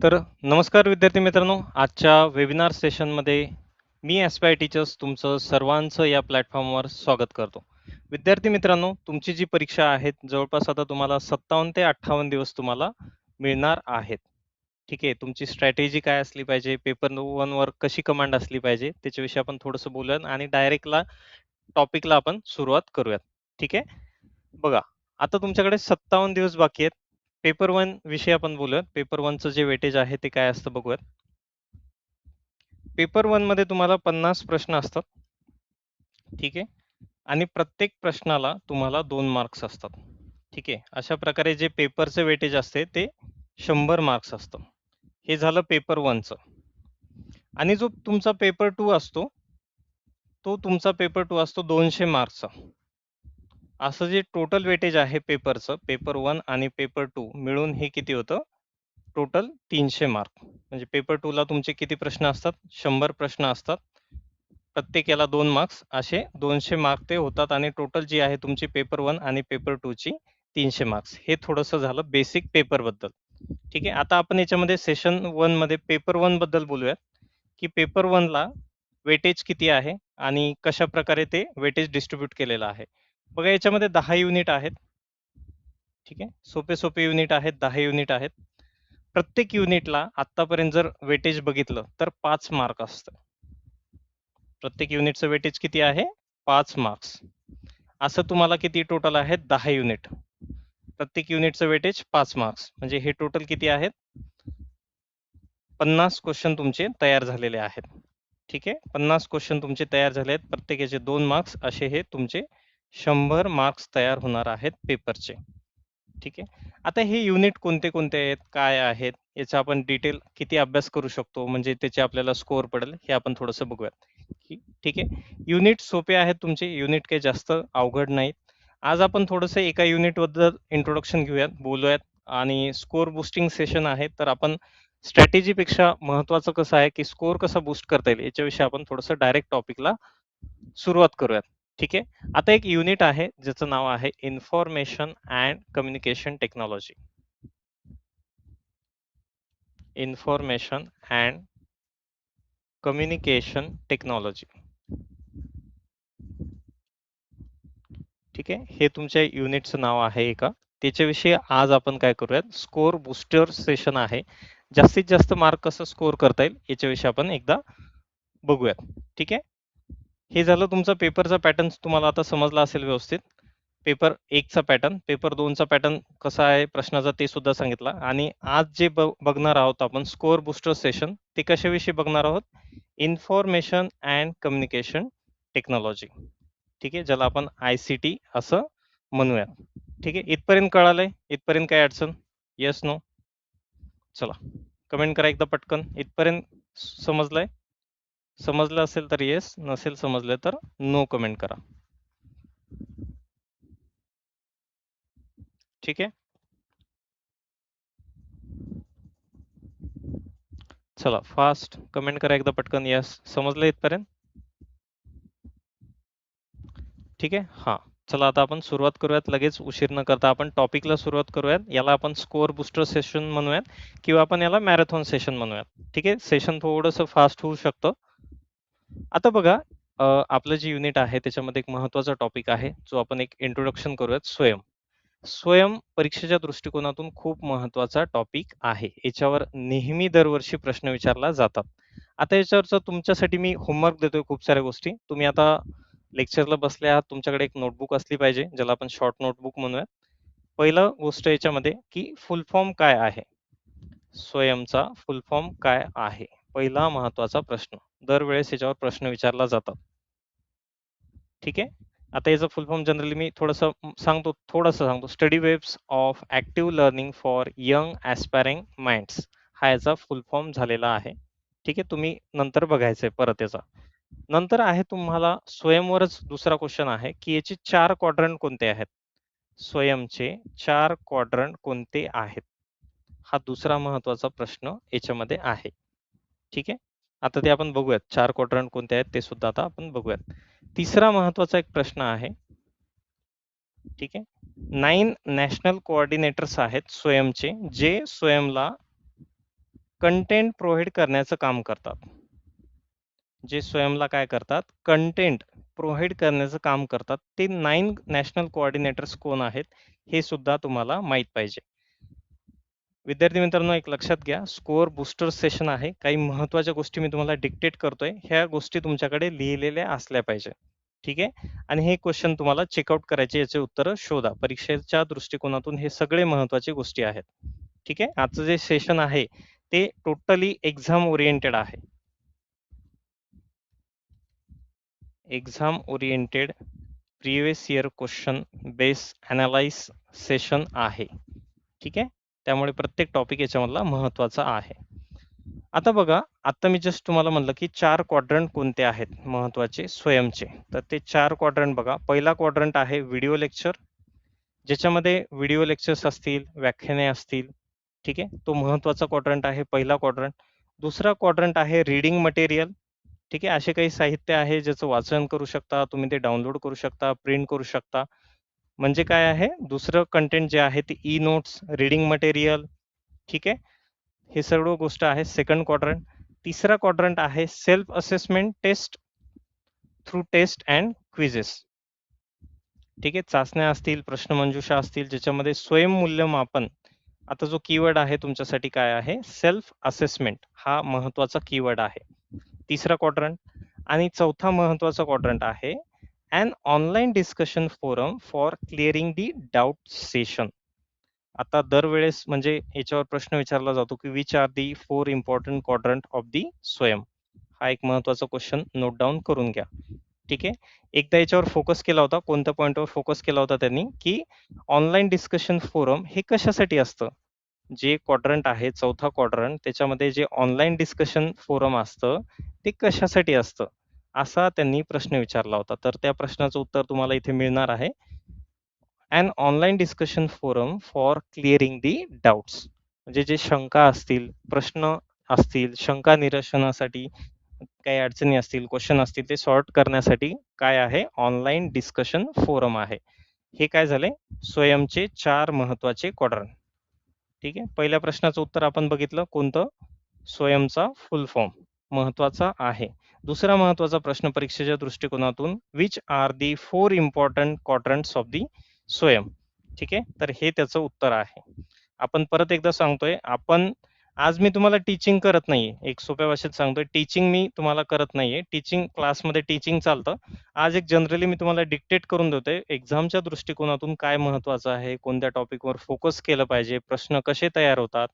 तर नमस्कार विद्यार्थी मित्रांनो, आजच्या वेबिनार सेशनमध्ये मी एस्पायर टीचर्स तुमचं सर्वांचं या प्लॅटफॉर्मवर स्वागत करतो. विद्यार्थी मित्रांनो, तुमची जी परीक्षा आहे जवळपास आता तुम्हाला 57 ते 58 दिवस तुम्हाला मिळणार आहेत. ठीक आहे, तुमची स्ट्रॅटेजी काय असली पाहिजे, पेपर 1 वर कशी कमांड असली पाहिजे, त्याच्याविषयी आपण थोडंसं बोलूयात आणि डायरेक्टला टॉपिकला आपण सुरुवात करूयात. ठीक आहे, बघा आता तुमच्याकडे 57 दिवस बाकी आहेत. पेपर 1 विषयी आपण बोलूयात. पेपर 1चं जे वेटेज आहे ते काय असतं बघूयात. पेपर 1 मध्ये तुम्हाला 50 प्रश्न असतात. ठीक आहे, आणि प्रत्येक प्रश्नाला तुम्हाला 2 मार्क्स असतात. ठीक आहे, अशा प्रकारे जे पेपरचं वेटेज असते ते 100 मार्क्स असतं. हे झालं पेपर 1चं. आणि जो तुमचा पेपर 2 असतो, तो तुमचा पेपर 2 असतो 200 मार्क्सचा. असं जे टोटल वेटेज आहे पेपरचं, पेपर 1 आणि पेपर 2 मिळून हे किती होतं? Total 300 mark. म्हणजे पेपर 2 ला तुमचे किती प्रश्न असतात? 100 प्रश्न असतात. प्रत्येक याला 2 मार्क्स, असे 200 मार्क ते होतात आणि टोटल जी आहे तुमची पेपर 1 आणि पेपर 2 ची 300 मार्क्स. हे थोडंसं झालं बेसिक पेपर बद्दल. ठीक आहे, आता आपण याच्यामध्ये सेशन 1 मध्ये पेपर 1 बद्दल बोलूयात, की पेपर 1 ला वेटेज किती आहे आणि कशा प्रकारे ते वेटेज डिस्ट्रीब्यूट केलेलं आहे. बघा याच्यामध्ये 10 युनिट आहेत. ठीक आहे, सोपे सोपे युनिट आहेत, 10 युनिट आहेत. प्रत्येक युनिटला आतापर्यंत जर वेटेज बघितलं तर 5 मार्क असतं. प्रत्येक युनिटचं वेटेज किती आहे? 5 मार्क्स. असं तुम्हाला किती टोटल आहेत? 10 युनिट. प्रत्येक युनिटचं वेटेज 5 मार्क्स. म्हणजे हे टोटल किती आहेत? 50 क्वेश्चन तुमचे तयार झालेले आहेत. ठीक आहे, 50 क्वेश्चन तुमचे तयार झाले आहेत. प्रत्येकाचे 2 मार्क्स, असे हे तुमचे 100 मार्क्स तयार होणार आहेत पेपरचे. ठीक आहे, आता हे युनिट कोणते कोणते आहेत, काय आहेत, याचा आपण डिटेल किती अभ्यास करू शकतो, म्हणजे त्याचे आपल्याला स्कोअर पडेल, हे आपण थोडंसं बघूयात. ठीक आहे, युनिट सोपे आहेत तुमचे, युनिट काही जास्त अवघड नाहीत. आज आपण थोडंसं एका युनिट बद्दल इंट्रोडक्शन घेऊयात, बोलूयात. आणि स्कोअर बुस्टिंग सेशन आहे, तर आपण स्ट्रॅटेजीपेक्षा महत्वाचं कसं आहे की स्कोअर कसा बूस्ट करता येईल याच्याविषयी आपण थोडंसं डायरेक्ट टॉपिकला सुरुवात करूयात. ठीक आहे, आता एक युनिट आहे ज्याचं नाव आहे information and communication technology. Information and communication technology. ठीक आहे, हे तुमच्या युनिटचं नाव आहे एका. त्याच्याविषयी आज आपण काय करूयात, स्कोअर बूस्टर सेशन आहे. जास्तीत जास्त मार्क कसं स्कोअर करता येईल याच्याविषयी आपण एकदा बघूयात. ठीक आहे, हे झालं तुमचा पेपरचा पॅटर्न, तुम्हाला आता समजला असेल व्यवस्थित. पेपर 1चा पॅटर्न, पेपर 2चा पॅटर्न कसा आहे प्रश्नाचा ते सुद्धा सांगितला. आणि आज जे बघणार आहोत आपण स्कोअर बूस्टर सेशन, ते कशाविषयी बघणार आहोत? Information and communication technology. ठीक आहे, ज्याला आपण ICT असं म्हणूयात. ठीक आहे, इथपर्यंत कळालंय? इथपर्यंत काय अडचण? Yes no? चला कमेंट करा एकदा पटकन. इथपर्यंत समजलंय? समजलं असेल तर येस, नसेल समजलं तर नो कमेंट करा. ठीक आहे, चला फास्ट कमेंट करा एकदा पटकन. यस, समजलं इथपर्यंत? ठीक आहे, हा. चला आता आपण सुरुवात करूयात, लगेच उशीर न करता आपण टॉपिकला सुरुवात करूयात. याला आपण स्कोअर बूस्टर सेशन म्हणूयात किंवा आपण याला मॅरेथॉन सेशन म्हणूयात. ठीक आहे, सेशन थोडंसं फास्ट होऊ शकतं. आता बघा, आपलं जे युनिट आहे त्याच्यामध्ये एक महत्वाचा टॉपिक आहे जो आपण एक इंट्रोडक्शन करूयात. स्वयं परीक्षेच्या दृष्टिकोनातून खूप महत्वाचा टॉपिक आहे. याच्यावर नेहमी दरवर्षी प्रश्न विचारला जातात. आता याच्यावरचा तुमच्यासाठी मी होमवर्क देतोय खूप साऱ्या गोष्टी. तुम्ही आता लेक्चरला बसले आहात, तुमच्याकडे एक नोटबुक असली पाहिजे, ज्याला आपण शॉर्ट नोटबुक म्हणूया. पहिलं गोष्ट याच्यामध्ये की फुल फॉर्म काय आहे, स्वयंचा फुल फॉर्म काय आहे, पहिला महत्वाचा प्रश्न. दरवेळेस याच्यावर प्रश्न विचारला जातात. ठीक आहे, आता याचं फुल फॉर्म जनरली मी थोडंसं सांगतो. Study webs of active learning for young aspiring minds, हा याचा फुल फॉर्म झालेला आहे. ठीक आहे, तुम्ही नंतर बघायचंय परत याचा. नंतर आहे तुम्हाला स्वयंवरच दुसरा क्वेश्चन आहे की याचे 4 क्वाड्रंट कोणते आहेत. स्वयंचे 4 क्वाड्रंट कोणते आहेत, हा दुसरा महत्वाचा प्रश्न याच्यामध्ये आहे. ठीक आहे, आता ते आपण बघूयात, 4 क्वाड्रंट कोणते आहेत ते सुद्धा आता आपण बघूयात. तिसरा महत्वाचा एक प्रश्न आहे. ठीक आहे, 9 नॅशनल कोऑर्डिनेटर्स आहेत स्वयंचे, जे स्वयंला कंटेंट प्रोव्हाइड करण्याचं काम करतात. जे स्वयंला काय करतात, कंटेंट प्रोव्हाइड करण्याचं काम करतात. ते 9 नॅशनल कोऑर्डिनेटर्स कोण आहेत हे सुद्धा तुम्हाला माहित पाहिजे. विद्यार्थी मित्रांनो, एक लक्षात घ्या, स्कोअर बूस्टर सेशन आहे. काही महत्त्वाच्या गोष्टी मी तुम्हाला डिक्टेट करतोय. ह्या गोष्टी तुमच्याकडे लिहिलेल्या असल्या पाहिजे. ठीक आहे. आणि हे क्वेश्चन तुम्हाला चेकआउट करायचे, याचे उत्तरं शोधा. परीक्षेच्या दृष्टिकोनातून हे सगळे महत्त्वाचे गोष्टी आहेत. ठीक आहे. आजचं जे सेशन आहे ते टोटली एक्झाम ओरिएंटेड आहे. Exam oriented previous year question base analyse session आहे. ठीक आहे. त्यामुळे प्रत्येक टॉपिक याच्यामधला महत्त्वाचा आहे. आता बघा, आता मी जस्ट तुम्हाला म्हणलं की 4 क्वाड्रंट कोणते आहेत महत्त्वाचे स्वयंचे. तर ते 4 क्वाड्रंट बघा. पहिला क्वाड्रंट आहे व्हिडिओ लेक्चर, ज्याच्यामध्ये व्हिडिओ लेक्चर्स असतील, व्याख्याने असतील. ठीक आहे. तो महत्त्वाचा क्वाड्रंट आहे, पहिला क्वाड्रंट. दुसरा क्वाड्रंट आहे रीडिंग मटेरियल. ठीक आहे. असे काही साहित्य आहे ज्याचं वाचन करू शकता तुम्ही, ते डाउनलोड करू शकता, प्रिंट करू शकता. म्हणजे काय आहे, दुसरं कंटेंट जे आहे ते ई नोट्स, रीडिंग मटेरियल. ठीक आहे. हे सर्व गोष्ट आहे सेकंड क्वाड्रंट. तिसरा क्वाड्रंट आहे self assessment test through test and quizzes. ठीक आहे. चाचण्या असतील, प्रश्नमंजुषा असतील, ज्याच्यामध्ये स्वयंमूल्यमापन. आता जो कीवर्ड आहे तुमच्यासाठी काय आहे, सेल्फ असेसमेंट हा महत्वाचा कीवर्ड आहे. तिसरा क्वाड्रंट. आणि चौथा महत्वाचा क्वाड्रंट आहे an online discussion forum for clearing the doubt session. आता दरवेळेस म्हणजे याच्यावर प्रश्न विचारला जातो की which are the 4 important quadrant of the Swayam. हा एक महत्वाचा क्वेश्चन नोट डाऊन करून घ्या. ठीक आहे. एकदा याच्यावर फोकस केला होता, कोणत्या पॉईंटवर फोकस केला होता त्यांनी, की ऑनलाईन डिस्कशन फोरम हे कशासाठी असतं. जे क्वाड्रंट आहे चौथा क्वाड्रंट, त्याच्यामध्ये जे ऑनलाईन डिस्कशन फोरम असतं ते कशासाठी असतं, असा त्यांनी प्रश्न विचारला होता. तर त्या प्रश्नाचं उत्तर तुम्हाला इथे मिळणार आहे. And online discussion forum for clearing the doubts. म्हणजे जे शंका असतील, प्रश्न असतील, शंका निरसनासाठी काही अडचणी असतील, क्वेश्चन असतील, ते सॉर्ट करण्यासाठी काय आहे, ऑनलाईन डिस्कशन फोरम आहे. हे काय झाले, स्वयंचे 4 महत्वाचे क्वाड्रंट. ठीक आहे. पहिल्या प्रश्नाचं उत्तर आपण बघितलं, कोणतं, स्वयंचा फुल फॉर्म महत्वाचा आहे. दुसरा महत्वाचा प्रश्न परीक्षेच्या दृष्टिकोनातून, which are the 4 important quadrants of the स्वयं. ठीक आहे. तर हे त्याचं उत्तर आहे. आपण परत एकदा सांगतोय, आपण आज मी तुम्हाला टीचिंग करत नाहीये, एक सोप्या भाषेत सांगतोय, टीचिंग मी तुम्हाला करत नाहीये. टीचिंग क्लासमध्ये टीचिंग चालतं. आज एक जनरली मी तुम्हाला डिक्टेट करून देतोय, एक्झामच्या दृष्टिकोनातून काय महत्वाचं आहे, कोणत्या टॉपिकवर फोकस केलं पाहिजे, प्रश्न कसे तयार होतात.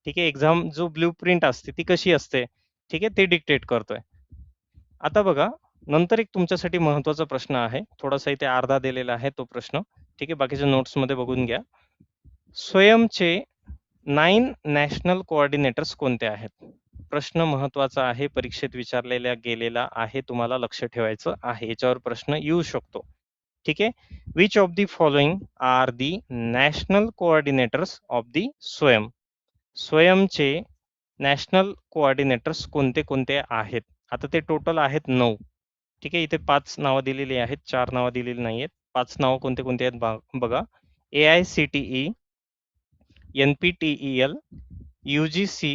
ठीक आहे. एक्झाम जो ब्ल्यू प्रिंट असते ती कशी असते. ठीक आहे. ते डिक्टेट करतोय. आता बघा, नंतर एक तुमच्यासाठी महत्वाचा प्रश्न आहे, थोडासा इथे अर्धा दिलेला आहे तो प्रश्न. ठीक आहे. बाकीच्या नोट्स मध्ये बघून घ्या. स्वयंचे 9 नॅशनल कोऑर्डिनेटर्स कोणते आहेत. प्रश्न महत्वाचा आहे, परीक्षेत विचारलेला गेलेला आहे, तुम्हाला लक्ष ठेवायचं आहे, याच्यावर प्रश्न येऊ शकतो. ठीक आहे. Which of the following are the national coordinators of the स्वयं. स्वयंचे नॅशनल कोऑर्डिनेटर्स कोणते कोणते आहेत. आता ते टोटल आहेत 9. ठीक आहे. इथे 5 नावं दिलेली आहेत, 4 नावं दिलेली नाहीयेत. 5 नावं कोणते कोणते आहेत बघा. AICTE, NPTEL, UGC,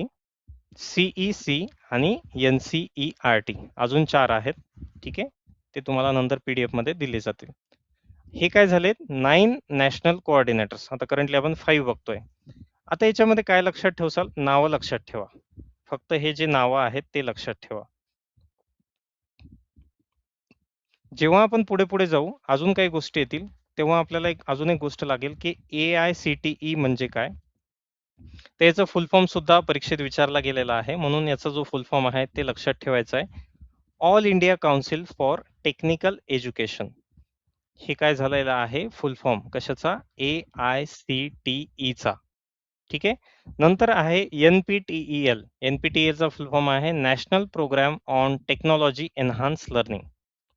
CEC आणि NCERT. अजून 4 आहेत. ठीक आहे. ते तुम्हाला नंतर PDF मध्ये दिले जातील. हे काय झाले, 9 नॅशनल कोऑर्डिनेटर्स. आता करंटली आपण 5 बघतोय. आता याच्यामध्ये काय लक्षात ठेवसाल, नावं लक्षात ठेवा. फक्त हे जे नावं आहेत ते लक्षात ठेवा. जेव्हा आपण पुढे पुढे जाऊ, अजून काही गोष्टी येतील, तेव्हा आपल्याला अजून एक गोष्ट लागेल की AICTE म्हणजे काय. त्याचं फुल फॉर्म सुद्धा परीक्षेत विचारला गेलेला आहे, म्हणून याचा जो फुल फॉर्म आहे ते लक्षात ठेवायचा आहे. All India council for technical education. हे काय झालेलं आहे, फुल फॉर्म कशाचा, AICTE चा. ठीक आहे. नंतर आहे NPTEL. NPTEL चा फुल फॉर्म आहे national programme on technology enhance learning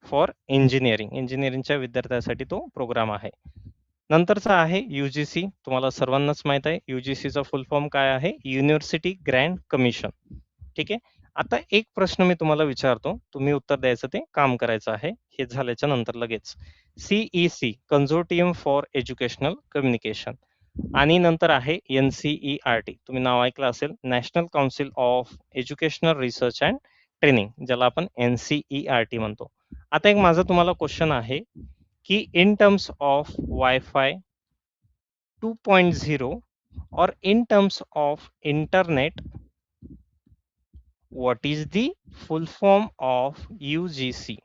for engineering. इंजिनिअरिंगच्या विद्यार्थ्यांसाठी तो प्रोग्राम आहे. नंतरचा आहे UGC. तुम्हाला सर्वांनाच माहित आहे UGC चा फुल फॉर्म काय आहे, युनिव्हर्सिटी ग्रँड कमिशन. ठीक आहे. आता एक प्रश्न मी तुम्हाला विचारतो, तुम्ही उत्तर द्यायचं, ते काम करायचं आहे. हे झाल्याच्या नंतर लगेच CEC, कन्झोर्टियम फॉर एज्युकेशनल कम्युनिकेशन. आणि नंतर आहे NCERT, तुम्ही नाव ऐकलं असेल, national council of educational research and training, ज्याला आपण NCERT म्हणतो. आता एक माझा तुम्हाला क्वेश्चन आहे की in terms of wifi 2.0 or in terms of internet, what is the full form of UGC?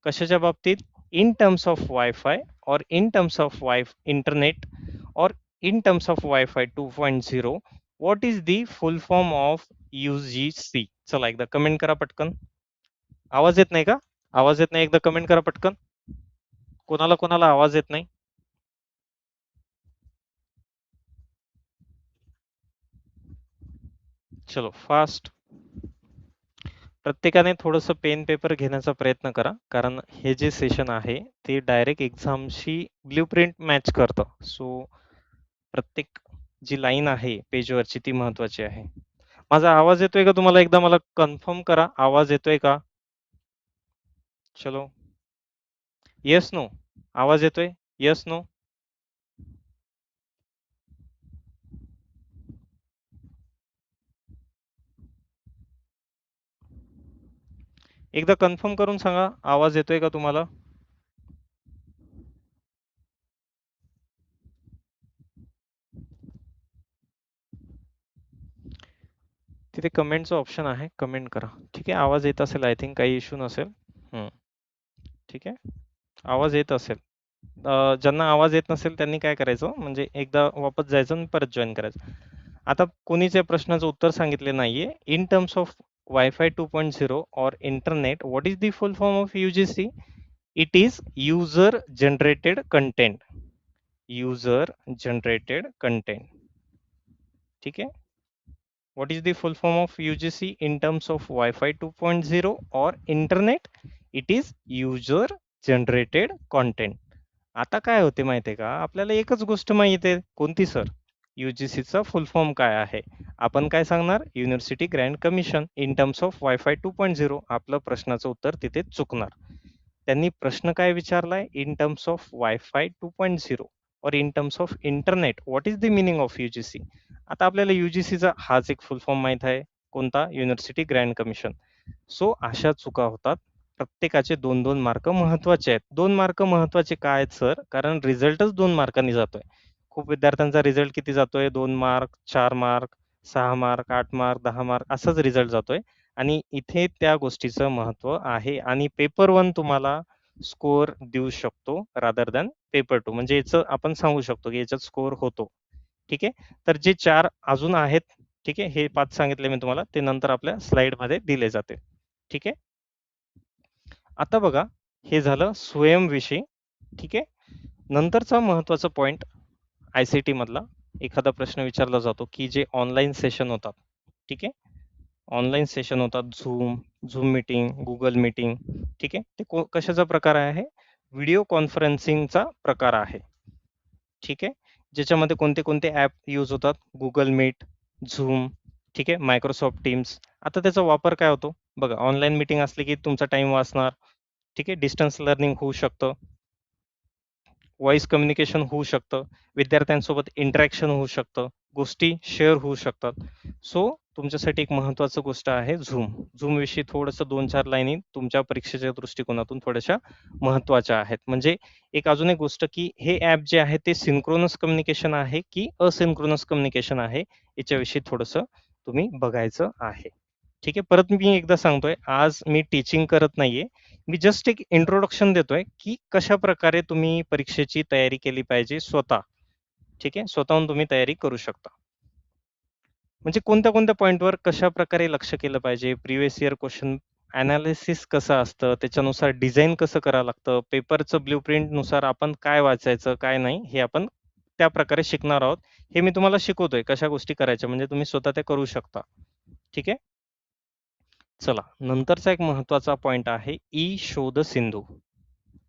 कशाच्या बाबतीत? In terms of Wi-Fi or in terms of internet or in terms of Wi-Fi 2.0, what is the full form of UGC? चला एकदा comment करा पटकन. आवाज येत नाही का? आवाज येत नाही, एकदा कमेंट करा पटकन. कोणाला कोणाला आवाज येत नाही? चलो फास्ट. प्रत्येकाने थोडंसं पेन पेपर घेण्याचा प्रयत्न करा, कारण हे जे सेशन आहे ते डायरेक्ट एक्झामशी ब्ल्यूप्रिंट मॅच करतं. सो प्रत्येक जी लाईन आहे पेजवरची ती महत्वाची आहे. माझा आवाज येतोय का तुम्हाला? एकदा मला कन्फर्म करा, आवाज येतोय का? चलो, येस नो. आवाज येतोय? Yes no. एकदा कन्फर्म करून सांगा, आवाज येतोय का तुम्हाला? तिथे कमेंटचं ऑप्शन आहे, कमेंट करा. ठीक आहे, आवाज येत असेल, आय थिंक काही इश्यू नसेल. ठीक आहे, आवाज येत असेल. ज्यांना आवाज येत नसेल त्यांनी काय करायचं, म्हणजे एकदा वापस जायचं आणि परत जॉईन करायचं. आता कोणीच या प्रश्नाचं उत्तर सांगितले नाहीये. इन टर्म्स ऑफ वायफाय 2.0 और internet, what is the full form of UGC? It is user generated content. User generated content. ठीक आहे. What is the full form of UGC in terms of Wi-Fi 2.0 or internet? It is user generated content. आता काय होते माहिती आहे का, आपल्याला एकच गोष्ट माहिती आहे. कोणती सर? UGCचा फुल फॉर्म काय आहे? आपण काय सांगणार? University grand commission in terms of wifi 2.0. आपलं प्रश्नाचं उत्तर तिथे चुकणार. त्यांनी प्रश्न काय विचारलाय? इन टर्म्स ऑफ वायफाय 2.0 और in terms of internet, what is the meaning of UGC? आता आपल्याला UGCचा हाच एक फुल फॉर्म माहित आहे. कोणता? University grand commission. सो अशा चुका होतात. प्रत्येकाचे 2-2 मार्क महत्वाचे आहेत. 2 मार्क महत्वाचे काय आहेत सर? कारण रिझल्टच 2 मार्कांनी जातोय. खूप विद्यार्थ्यांचा रिझल्ट किती जातोय? 2 mark, 4 mark, 6 mark, 8 mark, 10 mark असाच रिझल्ट जातोय. आणि इथे त्या गोष्टीचं महत्व आहे. आणि पेपर 1 तुम्हाला स्कोर देऊ शकतो रादर दॅन पेपर 2. म्हणजे याचं आपण सांगू शकतो की याच्यात स्कोर होतो. ठीक आहे. तर जे 4 अजून आहेत, ठीक आहे, हे 5 सांगितले मी तुम्हाला, ते नंतर आपल्या स्लाइडमध्ये दिले जाते. ठीक आहे. आता बघा, हे झालं स्वयंविषयी. ठीक आहे. नंतरचा महत्वाचा पॉइंट, ICT मधला एखादा प्रश्न विचारला जातो की जे ऑनलाईन सेशन होतात. ठीक आहे. ऑनलाईन सेशन होतात, झूम मीटिंग, गुगल मीटिंग. ठीक आहे. ते कशाचा प्रकार आहे? व्हिडिओ कॉन्फरन्सिंगचा प्रकार आहे. ठीक आहे. ज्याच्यामध्ये कोणते कोणते ॲप यूज होतात? गुगल मीट, झूम, ठीक आहे, मायक्रोसॉफ्ट टीम्स. आता त्याचा वापर काय होतो? बघा, ऑनलाईन मीटिंग असली की तुमचा टाइम वाचणार. ठीक आहे. डिस्टन्स लर्निंग होऊ शकतं. व्हॉइस कम्युनिकेशन होऊ शकतं. विद्यार्थ्यांसोबत इंटरॅक्शन होऊ शकतं. गोष्टी शेअर होऊ शकतात. सो तुमच्यासाठी एक महत्त्वाचं गोष्ट आहे झूम. झूम विषयी थोडंसं 2-4 लाईनी तुमच्या परीक्षेच्या दृष्टिकोनातून थोड्याशा महत्त्वाच्या आहेत. म्हणजे एक अजून एक गोष्ट की हे ॲप जे आहे ते सिंक्रोनस कम्युनिकेशन आहे की असिंक्रोनस कम्युनिकेशन आहे, याच्याविषयी थोडंसं तुम्ही बघायचं आहे. ठीक आहे. परत मी एकदा सांगतोय, आज मी टीचिंग करत नाहीये. मी जस्ट एक इंट्रोडक्शन देतोय की कशा प्रकारे तुम्ही परीक्षेची तयारी केली पाहिजे स्वतः. ठीक आहे. स्वतःहून तुम्ही तयारी करू शकता. म्हणजे कोणत्या कोणत्या पॉईंटवर कशा प्रकारे लक्ष केलं पाहिजे, प्रिव्हियस इयर क्वेश्चन अनालिसिस कसं असतं, त्याच्यानुसार डिझाईन कसं करावं लागतं, पेपरचं ब्ल्यूप्रिंट नुसार आपण काय वाचायचं काय नाही, हे आपण त्या प्रकारे शिकणार आहोत. हे मी तुम्हाला शिकवतोय कशा गोष्टी करायच्या, म्हणजे तुम्ही स्वतः ते करू शकता. ठीक आहे. चला, नंतरचा एक महत्वाचा पॉइंट आहे ई शोध सिंधू.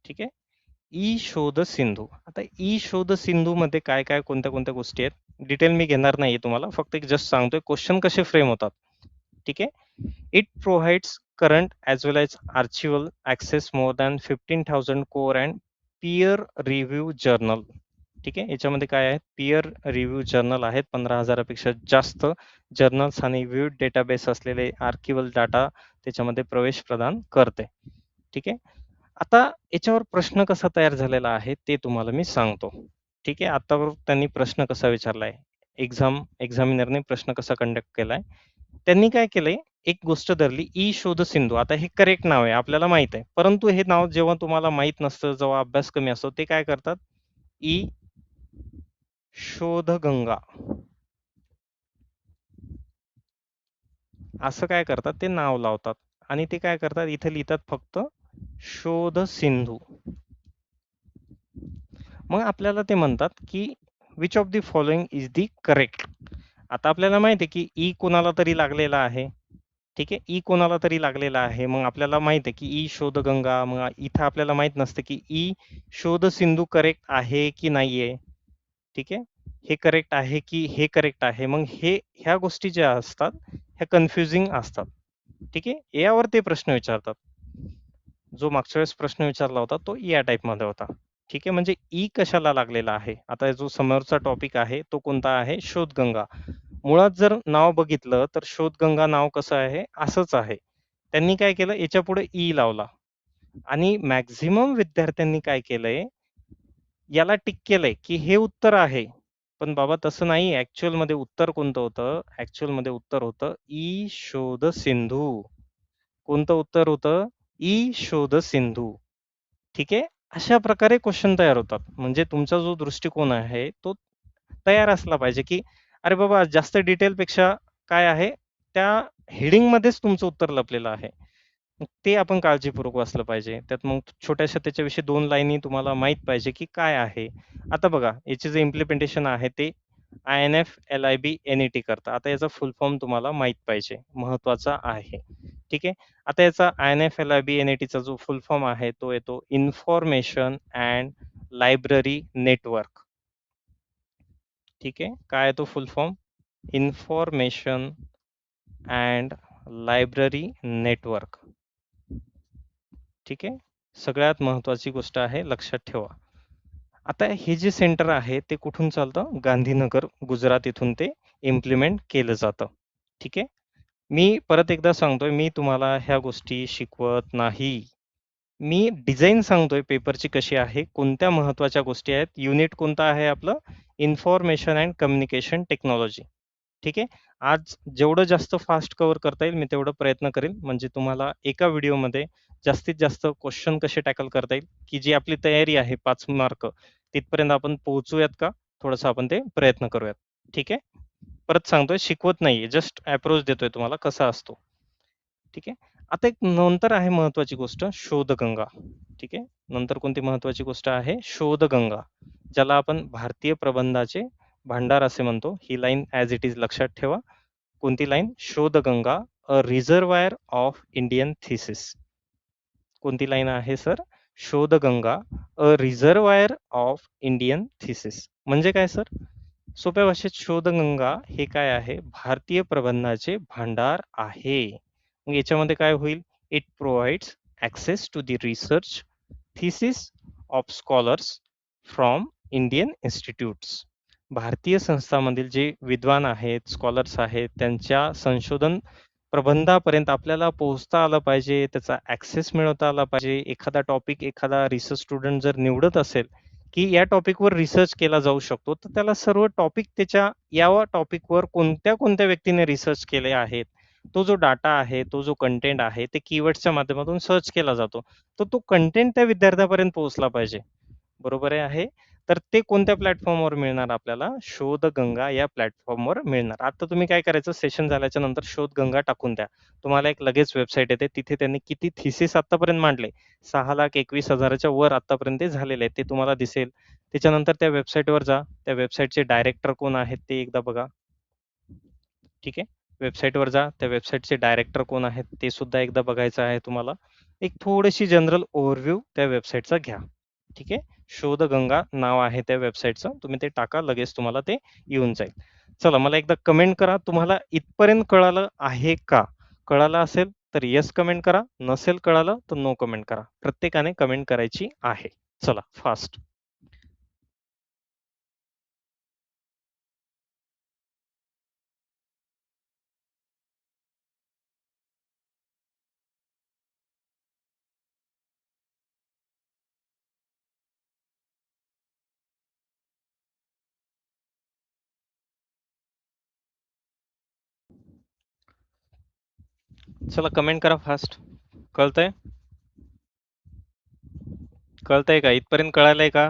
ठीक आहे. ई शोध सिंधू. आता ई शोध सिंधू मध्ये काय काय कोणत्या कोणत्या गोष्टी आहेत, डिटेल मी घेणार नाहीये तुम्हाला, फक्त एक जस्ट सांगतोय क्वेश्चन कसे फ्रेम होतात. ठीक आहे. It provides current as well as archival access more than 15,000 core and peer review journal. ठीक आहे. याच्यामध्ये काय आहे, पीअर रिव्ह्यू जर्नल आहेत 15,000पेक्षा जास्त जर्नल्स आणि विविध डेटाबेस असलेले आर्किव्हल डाटा त्याच्यामध्ये प्रवेश प्रदान करते. ठीक आहे. आता याच्यावर प्रश्न कसा तयार झालेला आहे ते तुम्हाला मी सांगतो. ठीक आहे. आतावर त्यांनी प्रश्न कसा विचारलाय, एक्झामिनरने प्रश्न कसा कंडक्ट केलाय. त्यांनी काय केलंय, एक गोष्ट धरली, ई शोध सिंधू. आता हे करेक्ट नाव आहे, आपल्याला माहित आहे. परंतु हे नाव जेव्हा तुम्हाला माहित नसतं, जेव्हा अभ्यास कमी असतो, ते काय करतात, ई शोधगंगा असं काय करतात, ते नाव लावतात आणि ते काय करतात, इथे लिहितात फक्त शोध सिंधू. मग आपल्याला ते म्हणतात की which of the following is the correct. आता आपल्याला माहिती आहे की ई कोणाला तरी लागलेला आहे. ठीक आहे, ई कोणाला तरी लागलेला आहे. मग आपल्याला माहित आहे की ई शोधगंगा. मग इथं आपल्याला माहित नसतं की ई शोध सिंधू करेक्ट आहे की नाहीये. ठीक आहे, हे करेक्ट आहे की हे करेक्ट आहे. मग ह्या गोष्टी ज्या असतात ह्या कन्फ्युजिंग असतात. ठीक आहे, यावर ते प्रश्न विचारतात. जो मागच्या वेळेस प्रश्न विचारला होता तो या टाइप मध्ये होता. ठीक आहे, म्हणजे ई कशाला लागलेला आहे. आता जो समोरचा टॉपिक आहे तो कोणता आहे, शोधगंगा. मुळात जर नाव बघितलं तर शोधगंगा नाव कसं आहे, असंच आहे. त्यांनी काय केलं, याच्या पुढे ई लावला आणि मॅक्झिमम विद्यार्थ्यांनी काय केलंय, याला टिक केलंय की हे उत्तर आहे. पण बाबा तसं नाही, ऍक्च्युअल मध्ये उत्तर कोणतं होतं, ऍक्च्युअल मध्ये उत्तर होतं ई शोध सिंधू. कोणतं उत्तर होतं, ई शोध सिंधू. ठीक आहे, अशा प्रकारे क्वेश्चन तयार होतात. म्हणजे तुमचा जो दृष्टिकोन आहे तो तयार असला पाहिजे की अरे बाबा जास्त डिटेल पेक्षा काय आहे, त्या हेडिंग मध्येच तुमचं उत्तर लपलेलं आहे. ते आपण काळजीपूर्वक वाचलं पाहिजे. त्यात मग छोट्याशा त्याच्याविषयी 2 लाईनी तुम्हाला माहित पाहिजे की काय आहे. आता बघा याचे जे इम्प्लिमेंटेशन आहे ते INF LIB NET करता. आता याचा फुल फॉर्म तुम्हाला माहित पाहिजे, महत्वाचा आहे. ठीक आहे, आता याचा INF LIB NET चा जो फुल फॉर्म आहे तो येतो इन्फॉर्मेशन अँड लायब्ररी नेटवर्क. ठीक आहे, काय आहे तो फुल form, information and library network. ठीक आहे, सगळ्यात महत्वाची गोष्ट आहे, लक्षात ठेवा. आता हे जे सेंटर आहे ते कुठून चालतं, गांधीनगर गुजरात इथून ते इम्प्लिमेंट केलं जातं. ठीक आहे, मी परत एकदा सांगतोय, मी तुम्हाला ह्या गोष्टी शिकवत नाही. मी डिझाईन सांगतोय पेपरची कशी आहे, कोणत्या महत्वाच्या गोष्टी आहेत. युनिट कोणतं आहे आपलं, इन्फॉर्मेशन अँड कम्युनिकेशन टेक्नॉलॉजी. ठीक आहे, आज जेवढं जास्त फास्ट कव्हर करता येईल मी तेवढं प्रयत्न करेल, म्हणजे तुम्हाला एका व्हिडिओमध्ये जास्तीत जास्त क्वेश्चन कसे टॅकल करता येईल, की जी आपली तयारी आहे 5 मार्क तिथपर्यंत आपण पोहोचूयात का, थोडंसं आपण ते प्रयत्न करूयात. ठीक आहे, परत सांगतोय शिकवत नाहीये, जस्ट अप्रोच देतोय तुम्हाला कसा असतो. ठीक आहे, आता एक नंतर आहे महत्वाची गोष्ट, शोधगंगा. ठीक आहे, नंतर कोणती महत्वाची गोष्ट आहे, शोधगंगा, ज्याला आपण भारतीय प्रबंधाचे भांडार असे म्हणतो. ही लाईन ऍज इट इज लक्षात ठेवा. कोणती line, Shodhganga a reservoir of Indian thesis. कोणती लाईन आहे sir, Shodhganga a reservoir of Indian thesis. म्हणजे काय सर, सोप्या भाषेत शोधगंगा हे काय आहे, भारतीय प्रबंधाचे भांडार आहे. मग याच्यामध्ये काय होईल, it provides access to the research thesis of scholars from Indian institutes. भारतीय संस्थांमधील जे विद्वान आहेत, स्कॉलर्स आहेत, त्यांच्या संशोधन प्रबंधापर्यंत आपल्याला पोहोचता आलं पाहिजे, त्याचा ऍक्सेस मिळवता आला पाहिजे. एखादा टॉपिक एखादा रिसर्च स्टुडंट जर निवडत असेल की या टॉपिकवर रिसर्च केला जाऊ शकतो, तर त्याला सर्व टॉपिक त्याच्या या टॉपिकवर कोणत्या कोणत्या व्यक्तीने रिसर्च केले आहेत, तो जो डाटा आहे, तो जो कंटेंट आहे, ते कीवर्ड्सच्या माध्यमातून सर्च केला जातो. तर तो कंटेंट त्या विद्यार्थ्यापर्यंत पोहोचला पाहिजे. बरोबर आहे. तर ते कोणत्या प्लॅटफॉर्मवर मिळणार आपल्याला, शोधगंगा या प्लॅटफॉर्मवर मिळणार. आता तुम्ही काय करायचं, सेशन झाल्याच्या नंतर शोधगंगा टाकून द्या, तुम्हाला एक लगेच वेबसाईट येते. तिथे त्यांनी किती थिसिस आतापर्यंत मांडले, 6,21,000च्या वर आतापर्यंत ते झालेले आहेत, ते तुम्हाला दिसेल. त्याच्यानंतर त्या वेबसाईटवर जा, त्या वेबसाईटचे डायरेक्टर कोण आहेत ते एकदा बघा. ठीक आहे, वेबसाईटवर जा, त्या वेबसाईटचे डायरेक्टर कोण आहेत ते सुद्धा एकदा बघायचं आहे तुम्हाला. एक थोडीशी जनरल ओव्हरव्ह्यू त्या वेबसाईटचा घ्या. ठीक आहे, शोधगंगा नाव आहे त्या वेबसाईटचं, तुम्ही ते टाका, लगेच तुम्हाला ते येऊन जाईल. चला, मला एकदा कमेंट करा, तुम्हाला इथपर्यंत कळालं आहे का. कळालं असेल तर येस कमेंट करा, नसेल कळालं तर नो कमेंट करा. प्रत्येकाने कमेंट करायची आहे. चला फास्ट. चला कमेंट करा फास्ट. कळतंय? कळतंय का? इथपर्यंत कळालंय का?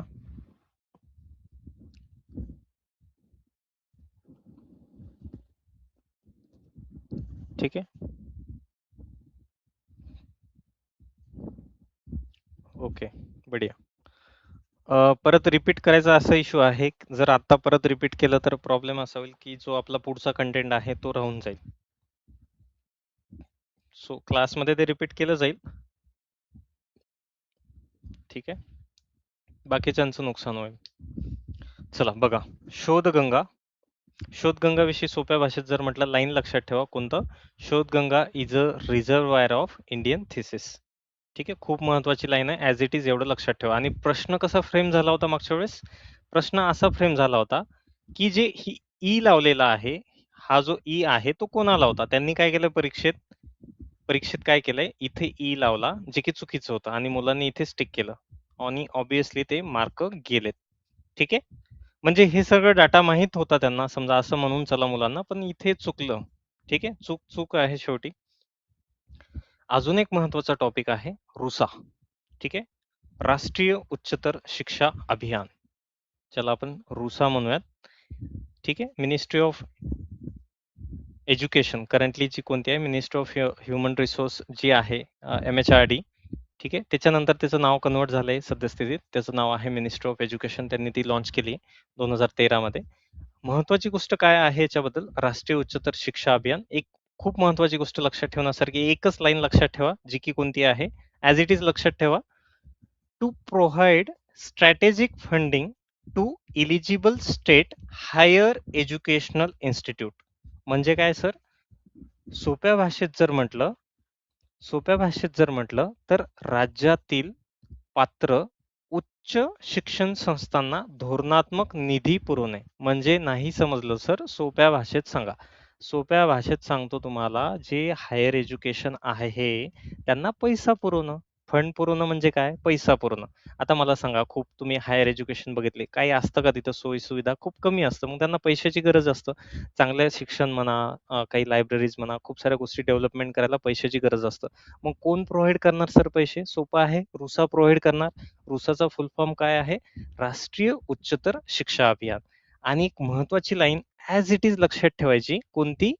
ठीक आहे. ओके, बढिया. परत रिपीट करायचा असा इश्यू आहे, जर आता परत रिपीट केलं तर प्रॉब्लेम असा होईल की जो आपला पुढचा कंटेंट आहे तो राहून जाईल. सो क्लासमध्ये ते रिपीट केलं जाईल. ठीक आहे, बाकीच्यांचं नुकसान होईल. चला बघा, शोधगंगा. शोधगंगाविषयी सोप्या भाषेत जर म्हटलं, लाईन लक्षात ठेवा. कोणतं? Shodhganga is a reservoir of Indian thesis. ठीक आहे, खूप महत्वाची लाईन आहे. ॲज इट इज एवढं लक्षात ठेवा. आणि प्रश्न कसा फ्रेम झाला होता मागच्या वेळेस? प्रश्न असा फ्रेम झाला होता की जे ही ई लावलेला आहे, हा जो ई आहे तो कोणाला होता? त्यांनी काय केलं परीक्षेत? परीक्षेत काय केलंय? इथे ई लावला, जे की चुकीचं होतं आणि मुलांनी इथे स्टिक केलं आणि ऑब्विसली ते मार्क गेलेत. ठीक आहे, म्हणजे हे सगळं डाटा माहित होता त्यांना, समजा असं म्हणून चला मुलांना, पण इथे चुकलं. ठीक आहे, चूक चूक आहे शेवटी. अजून एक महत्वाचा टॉपिक आहे रुसा. ठीक आहे, राष्ट्रीय उच्चतर शिक्षा अभियान, ज्याला आपण रुसा म्हणूयात. ठीक आहे, मिनिस्ट्री ऑफ एज्युकेशन करंटली जी कोणती आहे, मिनिस्ट्री ऑफ ह्युमन रिसोर्स जी आहे, MHRD. ठीक आहे, त्याच्यानंतर त्याचं नाव कन्वर्ट झालंय सद्यस्थितीत, त्याचं नाव आहे मिनिस्ट्री ऑफ एज्युकेशन. त्यांनी ती लॉन्च केली 2013 मध्ये. महत्वाची गोष्ट काय आहे याच्याबद्दल? राष्ट्रीय उच्चतर शिक्षा अभियान. एक खूप महत्वाची गोष्ट लक्षात ठेवण्यासारखी एकच लाईन लक्षात ठेवा, जी की कोणती आहे? ॲज इट इज लक्षात ठेवा. To provide strategic funding to eligible state higher educational institute. म्हणजे काय सर? सोप्या भाषेत जर म्हटलं, तर राज्यातील पात्र उच्च शिक्षण संस्थांना धोरणात्मक निधी पुरवणे. म्हणजे नाही समजलं सर, सोप्या भाषेत सांगा. सोप्या भाषेत सांगतो तुम्हाला, जे हायर एज्युकेशन आहे त्यांना पैसा पुरवणं. फंड पुरवणं म्हणजे काय? पैसा पुरवणं. आता मला सांगा, खूप तुम्ही हायर एज्युकेशन बघितले, काही असतं का तिथं सोयी सुविधा? खूप कमी असतं, मग त्यांना पैशाची गरज असतं. चांगलं शिक्षण म्हणा, काही लायब्ररीज म्हणा, खूप साऱ्या गोष्टी डेव्हलपमेंट करायला पैशाची गरज असतं. मग कोण प्रोव्हाइड करणार सर पैसे? सोपं आहे, रुसा प्रोव्हाइड करणार. रुसाचा फुल फॉर्म काय आहे? राष्ट्रीय उच्चतर शिक्षा अभियान. आणि एक महत्वाची लाईन ॲज इट इज लक्षात ठेवायची, कोणती?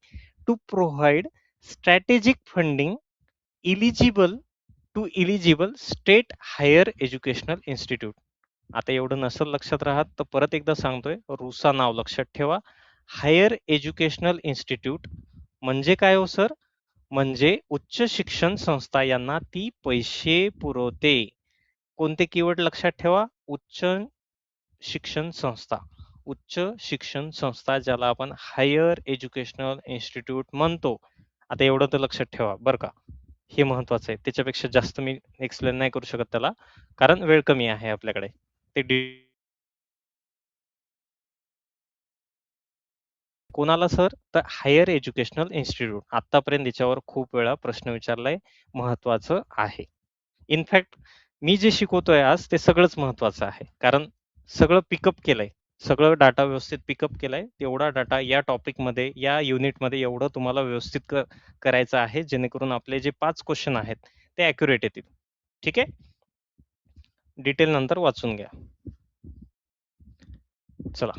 To provide strategic funding eligible to eligible state higher educational institute. आता एवढं नसेल लक्षात राहत तर परत एकदा सांगतोय, रुसा नाव लक्षात ठेवा. हायर एज्युकेशनल इन्स्टिट्यूट म्हणजे काय हो सर? म्हणजे उच्च शिक्षण संस्था यांना ती पैसे पुरवते. कोणते कीवर्ड लक्षात ठेवा? उच्च शिक्षण संस्था. उच्च शिक्षण संस्था ज्याला आपण हायर एज्युकेशनल इन्स्टिट्यूट म्हणतो. आता एवढं तर लक्षात ठेवा बरं का, हे महत्वाचं आहे. त्याच्यापेक्षा जास्त मी एक्सप्लेन नाही करू शकत त्याला, कारण वेळ कमी आहे आपल्याकडे. ते कोणाला सर? तर हायर एज्युकेशनल इन्स्टिट्यूट. आतापर्यंत याच्यावर खूप वेळा प्रश्न विचारलाय, महत्वाचं आहे. इनफॅक्ट मी जे शिकवतोय आज ते सगळंच महत्वाचं आहे, कारण सगळं पिकअप केलंय. सगळं डाटा व्यवस्थित पिकअप केलाय. तेवढा डाटा या टॉपिकमध्ये, या युनिटमध्ये एवढं तुम्हाला व्यवस्थित करायचं आहे, जेणेकरून आपले जे 5 क्वेश्चन आहेत ते ॲक्युरेट येतील. ठीक आहे, डिटेल नंतर वाचून घ्या. चला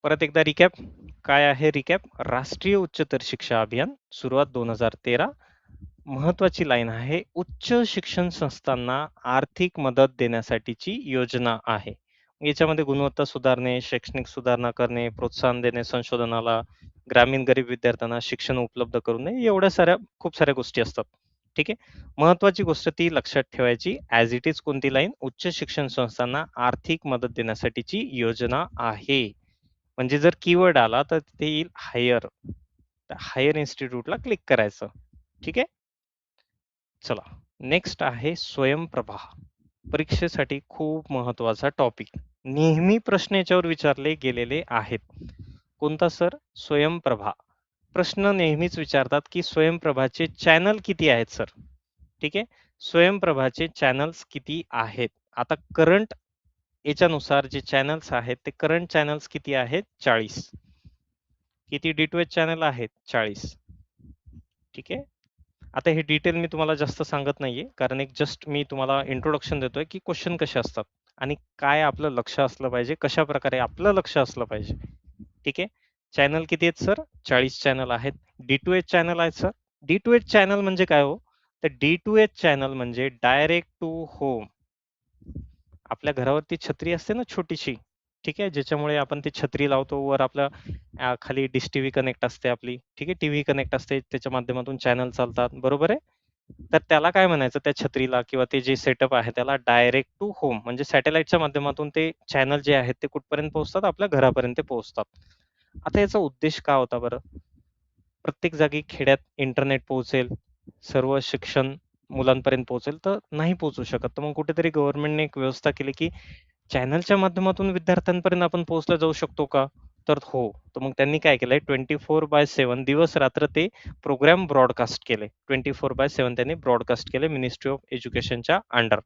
परत एकदा रिकॅप. काय आहे रिकॅप? राष्ट्रीय उच्चतर शिक्षा अभियान, सुरुवात 2013. महत्वाची लाईन आहे, उच्च शिक्षण संस्थांना आर्थिक मदत देण्यासाठीची योजना आहे. याच्यामध्ये गुणवत्ता सुधारणे, शैक्षणिक सुधारणा करणे, प्रोत्साहन देणे संशोधनाला, ग्रामीण गरीब विद्यार्थ्यांना शिक्षण उपलब्ध करून देणे, एवढ्या साऱ्या खूप साऱ्या गोष्टी असतात. ठीक आहे, महत्वाची गोष्ट ती लक्षात ठेवायची. ॲज इट इज कोणती लाईन? उच्च शिक्षण संस्थांना आर्थिक मदत देण्यासाठीची योजना आहे. म्हणजे जर कीवर्ड आला तर ते येईल हायर. हायर इन्स्टिट्यूटला क्लिक करायचं. ठीक आहे, चला नेक्स्ट आहे स्वयंप्रभा. परीक्षेसाठी खूप महत्वाचा टॉपिक. नेहमी प्रश्न याच्यावर विचारले गेलेले आहेत. कोणता सर? स्वयंप्रभा. प्रश्न नेहमीच विचारतात की स्वयंप्रभाचे चॅनल किती आहेत सर? ठीक आहे, स्वयंप्रभाचे चॅनल्स किती आहेत? आता करंट याच्यानुसार जे चॅनल्स आहेत ते करंट चॅनल्स किती आहेत? 40. किती D2H चॅनल आहेत? 40. ठीक आहे, आता हे डिटेल मी तुम्हाला जास्त सांगत नाहीये, कारण एक जस्ट मी तुम्हाला इंट्रोडक्शन देतोय, की क्वेश्चन कसे असतात आणि काय आपलं लक्ष असलं पाहिजे, कशाप्रकारे आपलं लक्ष असलं पाहिजे. ठीक आहे. चॅनल किती आहेत सर? 40 चॅनल आहेत. D2H चॅनल आहेत सर. D2H चॅनल म्हणजे काय हो? तर D2H चॅनल म्हणजे डायरेक्ट टू होम. आपल्या घरावरती छत्री असते ना छोटीशी, ठीक आहे, ज्याच्यामुळे आपण ती छत्री लावतो, वर आपल्या खाली डिश टीव्ही कनेक्ट असते आपली, ठीक आहे, टीव्ही कनेक्ट असते, त्याच्या माध्यमातून चॅनल चालतात, बरोबर आहे. तर त्याला काय म्हणायचं, त्या छत्रीला किंवा ते जे सेटअप आहे त्याला डायरेक्ट टू होम म्हणजे सॅटेलाइटच्या माध्यमातून ते चॅनल जे आहेत ते कुठपर्यंत पोहोचतात, आपल्या घरापर्यंत ते पोहोचतात. आता याचा उद्देश काय होता बरं? प्रत्येक जागी खेड्यात इंटरनेट पोहोचेल, सर्व शिक्षण मुलांपर्यंत पोहोचेल, तर नाही पोहोचू शकत. तर मग कुठेतरी गव्हर्नमेंटने एक व्यवस्था केली, की चॅनलच्या माध्यमातून विद्यार्थ्यांपर्यंत आपण पोहोचला जाऊ शकतो का? तर हो. तर मग त्यांनी काय केलंय 24/7 दिवस-रात्र ते प्रोग्राम ब्रॉडकास्ट केले. 24/7 त्यांनी ब्रॉडकास्ट केले मिनिस्ट्री ऑफ एज्युकेशनच्या अंडर.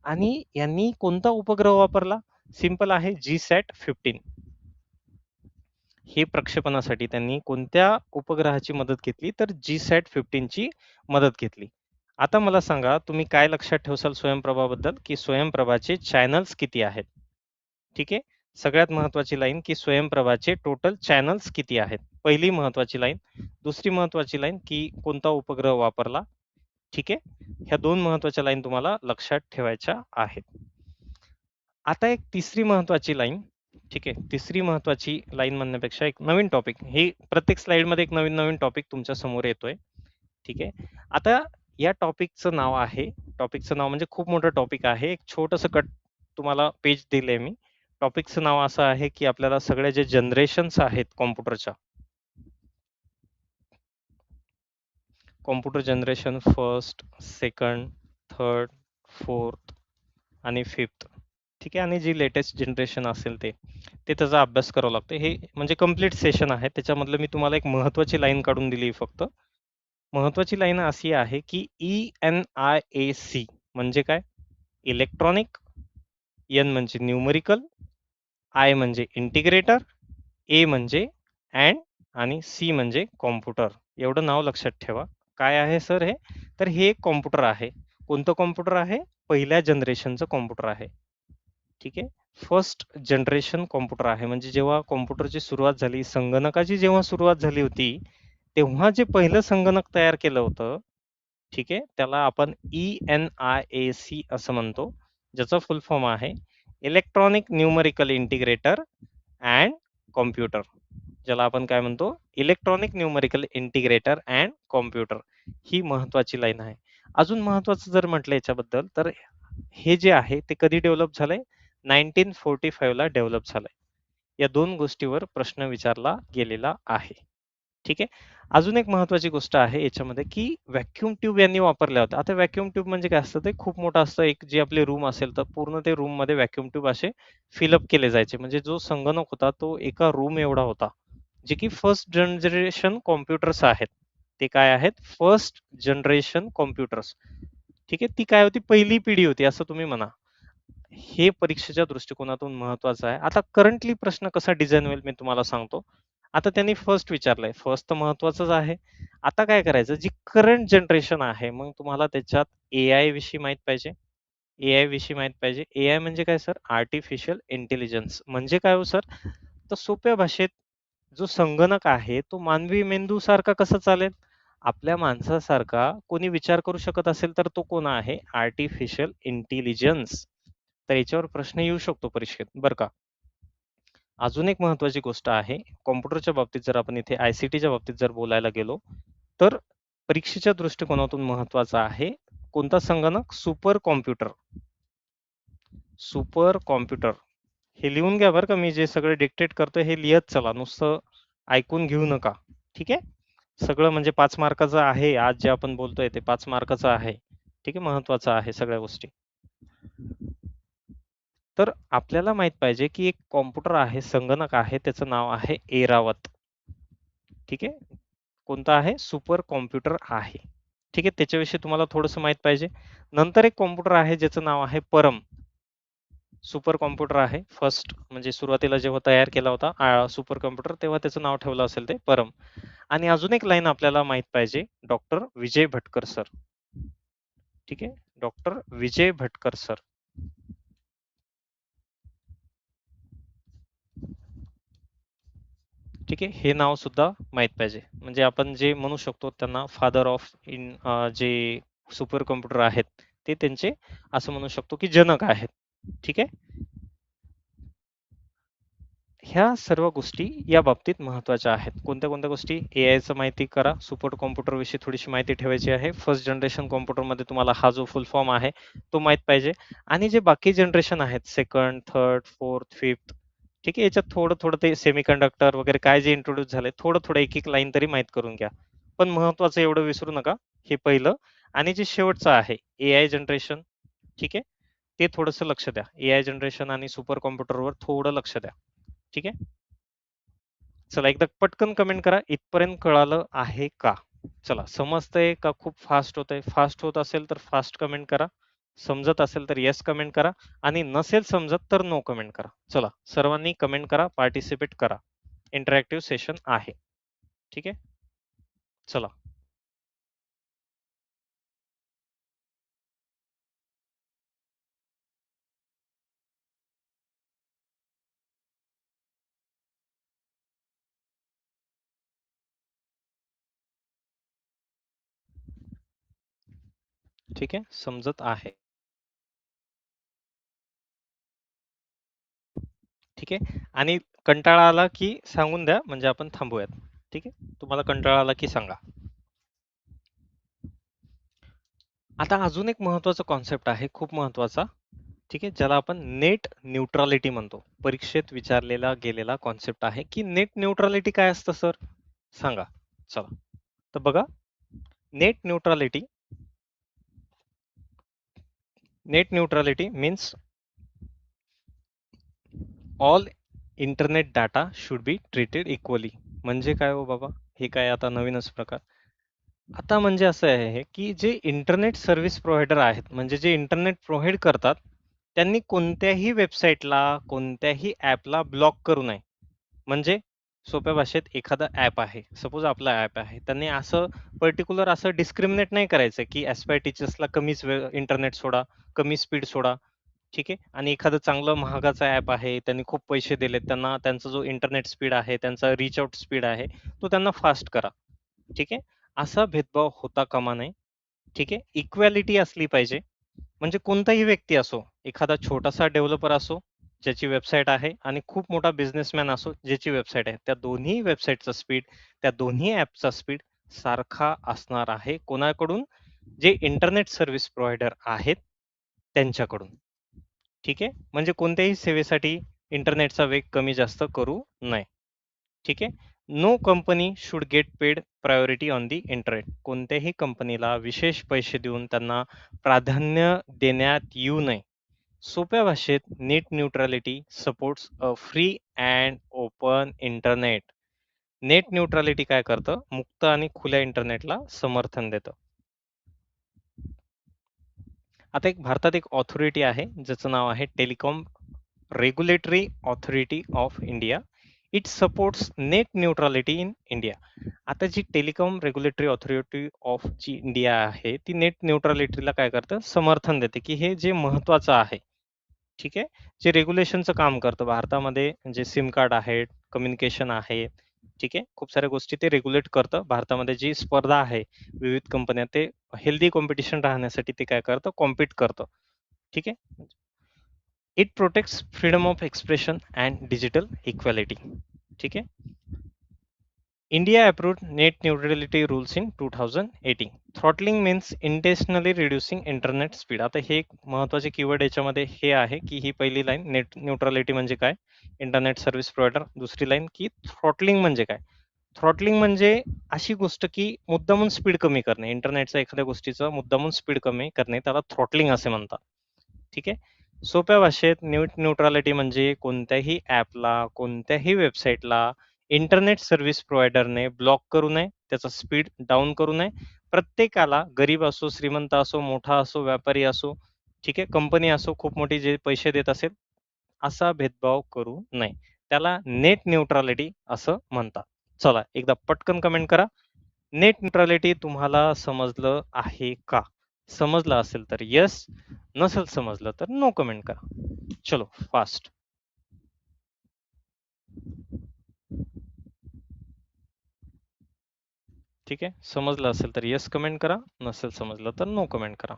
आणि यांनी कोणता उपग्रह वापरला? सिंपल आहे GSAT-15. हे प्रक्षेपणासाठी त्यांनी कोणत्या उपग्रहाची मदत घेतली? तर GSAT-15 ची मदत घेतली. आता मला सांगा, तुम्ही काय लक्षात ठेवसाल स्वयंप्रभाबद्दल, की स्वयंप्रभाचे चॅनल्स किती आहेत? ठीक आहे. सगळ्यात महत्त्वाची लाईन, की स्वयंप्रभाचे टोटल चॅनल्स किती आहेत? पहिली महत्त्वाची लाईन. दुसरी महत्त्वाची लाईन, की कोणता उपग्रह वापरला? ठीक आहे. ह्या 2 महत्त्वाच्या लाईन तुम्हाला लक्षात ठेवायच्या आहेत. आता एक तिसरी महत्त्वाची लाईन, ठीक आहे. तिसरी महत्त्वाची लाईन म्हणण्यापेक्षा एक नवीन टॉपिक. ही प्रत्येक स्लाइडमध्ये एक नवीन-नवीन टॉपिक तुमच्या समोर येतोय. ठीक आहे. आता या टॉपिकचं नाव म्हणजे खूप मोठं टॉपिक आहे. एक छोटंसं कट तुम्हाला पेज दिलंय मी. टॉपिकचं नाव असं आहे, की आपल्याला सगळे जे जनरेशन्स आहेत कॉम्प्युटरच्या, computer generation first, second, third, fourth आणि फिफ्थ, ठीक आहे. आणि जी लेटेस्ट जनरेशन असेल ते त्याचा अभ्यास करावा लागतो. हे म्हणजे कंप्लीट सेशन आहे. त्याच्यामधलं मी तुम्हाला एक महत्त्वाची लाईन काढून दिली फक्त. महत्त्वाची लाईन अशी आहे, की ENIAC म्हणजे काय? इलेक्ट्रॉनिक, एन म्हणजे न्यूमरिकल, आय म्हणजे इंटिग्रेटर, ए म्हणजे अँड आणि सी म्हणजे कॉम्प्युटर. एवढं नाव लक्षात ठेवा. काय आहे सर हे? तर हे एक कॉम्प्युटर आहे. कोणतं कॉम्प्युटर आहे? पहिल्या जनरेशनचं कॉम्प्युटर आहे. ठीक आहे. फर्स्ट जनरेशन कॉम्प्युटर आहे. म्हणजे जेव्हा कॉम्प्युटरची सुरुवात झाली, संगणकाची जेव्हा सुरुवात झाली होती, तेव्हा जे पहिलं संगणक तयार केलं होतं, ठीक आहे, त्याला आपण ENIAC असं म्हणतो, ज्याचा फुल फॉर्म आहे electronic numerical integrator and computer. ज्याला आपण काय म्हणतो? Electronic numerical integrator and computer. ही महत्वाची लाईन आहे. अजून महत्वाचं जर म्हटलं याच्याबद्दल, तर हे जे आहे ते कधी डेव्हलप झालंय? 1945 ला डेव्हलप झालंय. या 2 गोष्टीवर प्रश्न विचारला गेलेला आहे. ठीक आहे. अजून एक महत्त्वाची गोष्ट आहे याच्यामध्ये, की व्हॅक्यूम ट्यूब यांनी वापरल्या होत्या. आता व्हॅक्यूम ट्यूब म्हणजे काय असतं? ते खूप मोठं असतं. एक जी आपली रूम असेल, तर पूर्ण ते रूममध्ये व्हॅक्यूम ट्यूब असे फिल केले जायचे. म्हणजे जो संगणक होता, तो एका रूम एवढा होता. जे की फर्स्ट जनरेशन कॉम्प्युटर्स आहेत. ते काय आहेत? First generation computers. ठीक आहे. ती काय होती? पहिली पिढी होती असं तुम्ही म्हणा. हे परीक्षेच्या दृष्टिकोनातून महत्वाचं आहे. आता करंटली प्रश्न कसा डिझाइन होईल मी तुम्हाला सांगतो. आता त्यांनी फर्स्ट विचारलंय. फर्स्ट तर महत्वाचंच आहे. आता काय करायचं, जी करंट जनरेशन आहे, मग तुम्हाला त्याच्यात एआय विषयी माहीत पाहिजे. एआय विषयी माहीत पाहिजे. एआय म्हणजे काय सर? Artificial intelligence. म्हणजे काय हो सर? तर सोप्या भाषेत जो संगणक आहे, तो मानवी मेंदूसारखा कसा चालेल? आपल्या माणसासारखा कोणी विचार करू शकत असेल, तर तो कोण आहे? Artificial intelligence. तर याच्यावर प्रश्न येऊ शकतो परीक्षेत बरं का. अजून एक महत्त्वाची गोष्ट आहे, कॉम्प्युटरच्या बाबतीत जर आपण इथे आय-सी-टीच्या बाबतीत जर बोलायला गेलो, तर परीक्षेच्या दृष्टिकोनातून महत्त्वाचा आहे कोणता संगणक? Super computer. Super computer. हे लिहून घ्या बरं का, मी जे सगळं डिक्टेट करतोय हे लिहत चला, नुसतं ऐकून घेऊ नका. ठीक आहे. सगळं म्हणजे 5 मार्काचं आहे. आज जे आपण बोलतोय ते 5 मार्काचं आहे. ठीक आहे. महत्त्वाचं आहे सगळ्या गोष्टी. तर आपल्याला माहित पाहिजे, की एक कॉम्प्युटर आहे, संगणक आहे, त्याचं नाव आहे ऐरावत. ठीक आहे. कोणता आहे? सुपर कॉम्प्युटर आहे. ठीक आहे. त्याच्याविषयी तुम्हाला थोडंसं माहित पाहिजे. नंतर एक कॉम्प्युटर आहे ज्याचं नाव आहे परम. सुपर कॉम्प्युटर आहे फर्स्ट, म्हणजे सुरुवातीला जेव्हा तयार केला होता सुपर कॉम्प्युटर, तेव्हा त्याचं नाव ठेवलं असेल ते परम. आणि अजून एक लाईन आपल्याला माहित पाहिजे, डॉक्टर विजय भटकर सर. ठीक आहे, डॉक्टर विजय भटकर सर. ठीक आहे, हे नाव सुद्धा माहित पाहिजे. म्हणजे आपण जे म्हणू शकतो त्यांना फादर ऑफ जे सुपर कॉम्प्युटर आहेत, ते त्यांचे असं म्हणू शकतो की जनक आहेत. ठीक आहे, ह्या सर्व गोष्टी या बाबतीत महत्वाच्या आहेत. कोणत्या कोणत्या गोष्टी? एआयचं माहिती करा, सुपर कॉम्प्युटर विषयी थोडीशी माहिती ठेवायची आहे. फर्स्ट जनरेशन कॉम्प्युटरमध्ये तुम्हाला हा जो फुल फॉर्म आहे तो माहित पाहिजे. आणि जे बाकी जनरेशन आहेत, सेकंड, थर्ड, फोर्थ, फिफ्थ, ठीक आहे, याच्यात थोडं थोडं ते सेमीकंडक्टर वगैरे काय जे इंट्रोड्यूस झाले, थोडं थोडं एक एक लाईन तरी माहित करून घ्या. पण महत्वाचं एवढं विसरू नका, हे पहिलं. आणि जे शेवटचं आहे एआय जनरेशन, ठीक आहे, ते थोडंसं लक्ष द्या. एआय जनरेशन आणि सुपर कॉम्प्युटरवर थोडं लक्ष द्या. ठीक आहे, चला एकदा पटकन कमेंट करा, इथपर्यंत कळालं आहे का? चला, समजतंय का? खूप फास्ट होतंय? फास्ट होत असेल तर फास्ट कमेंट करा. समजत असेल तर येस कमेंट करा. आणि नसेल समजत तर नो कमेंट करा. चला, सर्वांनी कमेंट करा, पार्टिसिपेट करा. इंटरॅक्टिव्ह सेशन आहे. ठीक आहे, चला. ठीक आहे, समजत आहे. ठीक आहे, आणि कंटाळा आला की सांगून द्या, म्हणजे आपण थांबूयात. ठीक आहे, तुम्हाला कंटाळा आला की सांगा. आता अजून एक महत्वाचा कॉन्सेप्ट आहे, खूप महत्वाचा. ठीक आहे, ज्याला आपण नेट न्यूट्रलिटी म्हणतो. परीक्षेत विचारलेला गेलेला कॉन्सेप्ट आहे की नेट न्यूट्रलिटी काय असतं सर, सांगा. चला, तर बघा, net neutrality, net neutrality means all internet data should be treated equally. म्हणजे काय हो बाबा, हे काय आता नवीनच प्रकार. आता म्हणजे असं आहे की जे इंटरनेट सर्व्हिस प्रोव्हायडर आहेत, म्हणजे जे इंटरनेट प्रोव्हाइड करतात, त्यांनी कोणत्याही वेबसाईटला, कोणत्याही ऍपला ब्लॉक करू नये. म्हणजे सोप्या भाषेत, एखादा ऍप आहे, सपोज आपला ऍप आहे, त्यांनी असं पर्टिक्युलर असं डिस्क्रिमिनेट नाही करायचं की एस्पायर टीचर्सला कमीच इंटरनेट सोडा, कमी स्पीड सोडा. ठीक आहे, आणि एखादं चांगलं महागाचा ऍप आहे, त्यांनी खूप पैसे दिलेत, त्यांना त्यांचा जो इंटरनेट स्पीड आहे, त्यांचा रिच आउट स्पीड आहे, तो त्यांना फास्ट करा. ठीक आहे, असा भेदभाव होता कामा नये. ठीक आहे, इक्वॅलिटी असली पाहिजे. म्हणजे कोणताही व्यक्ती असो, एखादा छोटासा डेव्हलपर असो ज्याची वेबसाईट आहे, आणि खूप मोठा बिझनेसमॅन असो ज्याची वेबसाईट आहे, त्या दोन्ही वेबसाईटचा स्पीड, त्या दोन्ही ऍपचा स्पीड सारखा असणार आहे. कोणाकडून? जे इंटरनेट सर्व्हिस प्रोव्हायडर आहेत त्यांच्याकडून. ठीक आहे, म्हणजे कोणत्याही सेवेसाठी इंटरनेटचा वेग कमी जास्त करू नये. ठीक आहे, no company should get paid priority on the internet. कोणत्याही कंपनीला विशेष पैसे देऊन त्यांना प्राधान्य देण्यात येऊ नये. सोप्या भाषेत, net neutrality supports a free and open internet. Net neutrality काय करतं? मुक्त आणि खुल्या इंटरनेटला समर्थन देतं. आता एक भारतात एक ऑथॉरिटी आहे ज्याचं नाव आहे telecom regulatory authority of India. It supports net neutrality in India. आता जी टेलिकॉम रेग्युलेटरी ऑथॉरिटी ऑफ जी इंडिया आहे, ती नेट न्यूट्रलिटीला काय करतं? समर्थन देते, की हे जे महत्वाचं आहे. ठीक आहे, जे रेग्युलेशनचं काम करतं भारतामध्ये, जे सिम कार्ड आहेत, कम्युनिकेशन आहे, ठीक आहे, खूप साऱ्या गोष्टी ते रेग्युलेट करतं. भारतामध्ये जी स्पर्धा आहे, विविध कंपन्या, ते हेल्दी कॉम्पिटिशन राहण्यासाठी ते काय करतं? कॉम्पिट करतं. ठीक आहे, it protects freedom of expression and digital equality. ठीक आहे, India approved net neutrality rules in 2018. Throttling means intentionally reducing internet speed. आता हे एक महत्वाचे कीवर्ड याच्यामध्ये हे आहे की ही पहिली लाईन, नेट न्यूट्रलिटी म्हणजे काय, इंटरनेट सर्व्हिस प्रोव्हायडर. दुसरी लाईन की थ्रॉटलिंग म्हणजे काय. थ्रॉटलिंग म्हणजे अशी गोष्ट की मुद्दामून स्पीड कमी करणे, इंटरनेटचा एखाद्या गोष्टीचा मुद्दामून स्पीड कमी करणे, त्याला थ्रॉटलिंग असे म्हणतात. ठीक आहे, सोप्या भाषेत नेट न्यूट्रलिटी म्हणजे कोणत्याही ऍपला, कोणत्याही वेबसाईटला इंटरनेट सर्व्हिस प्रोव्हायडरने ब्लॉक करू नये, त्याचा स्पीड डाऊन करू नये. प्रत्येकाला, गरीब असो, श्रीमंत असो, मोठा असो, व्यापारी असो, ठीक आहे, कंपनी असो खूप मोठी, जे पैसे देत असेल, असा भेदभाव करू नये. त्याला नेट न्यूट्रॅलिटी असं म्हणतात. चला एकदा पटकन कमेंट करा. नेट न्यूट्रॅलिटी तुम्हाला समजलं आहे का? समजलं असेल तर येस, नसेल समजलं तर नो कमेंट करा. चलो फास्ट. ठीक आहे. समजलं असेल तर येस कमेंट करा, नसेल समजलं तर नो कमेंट करा.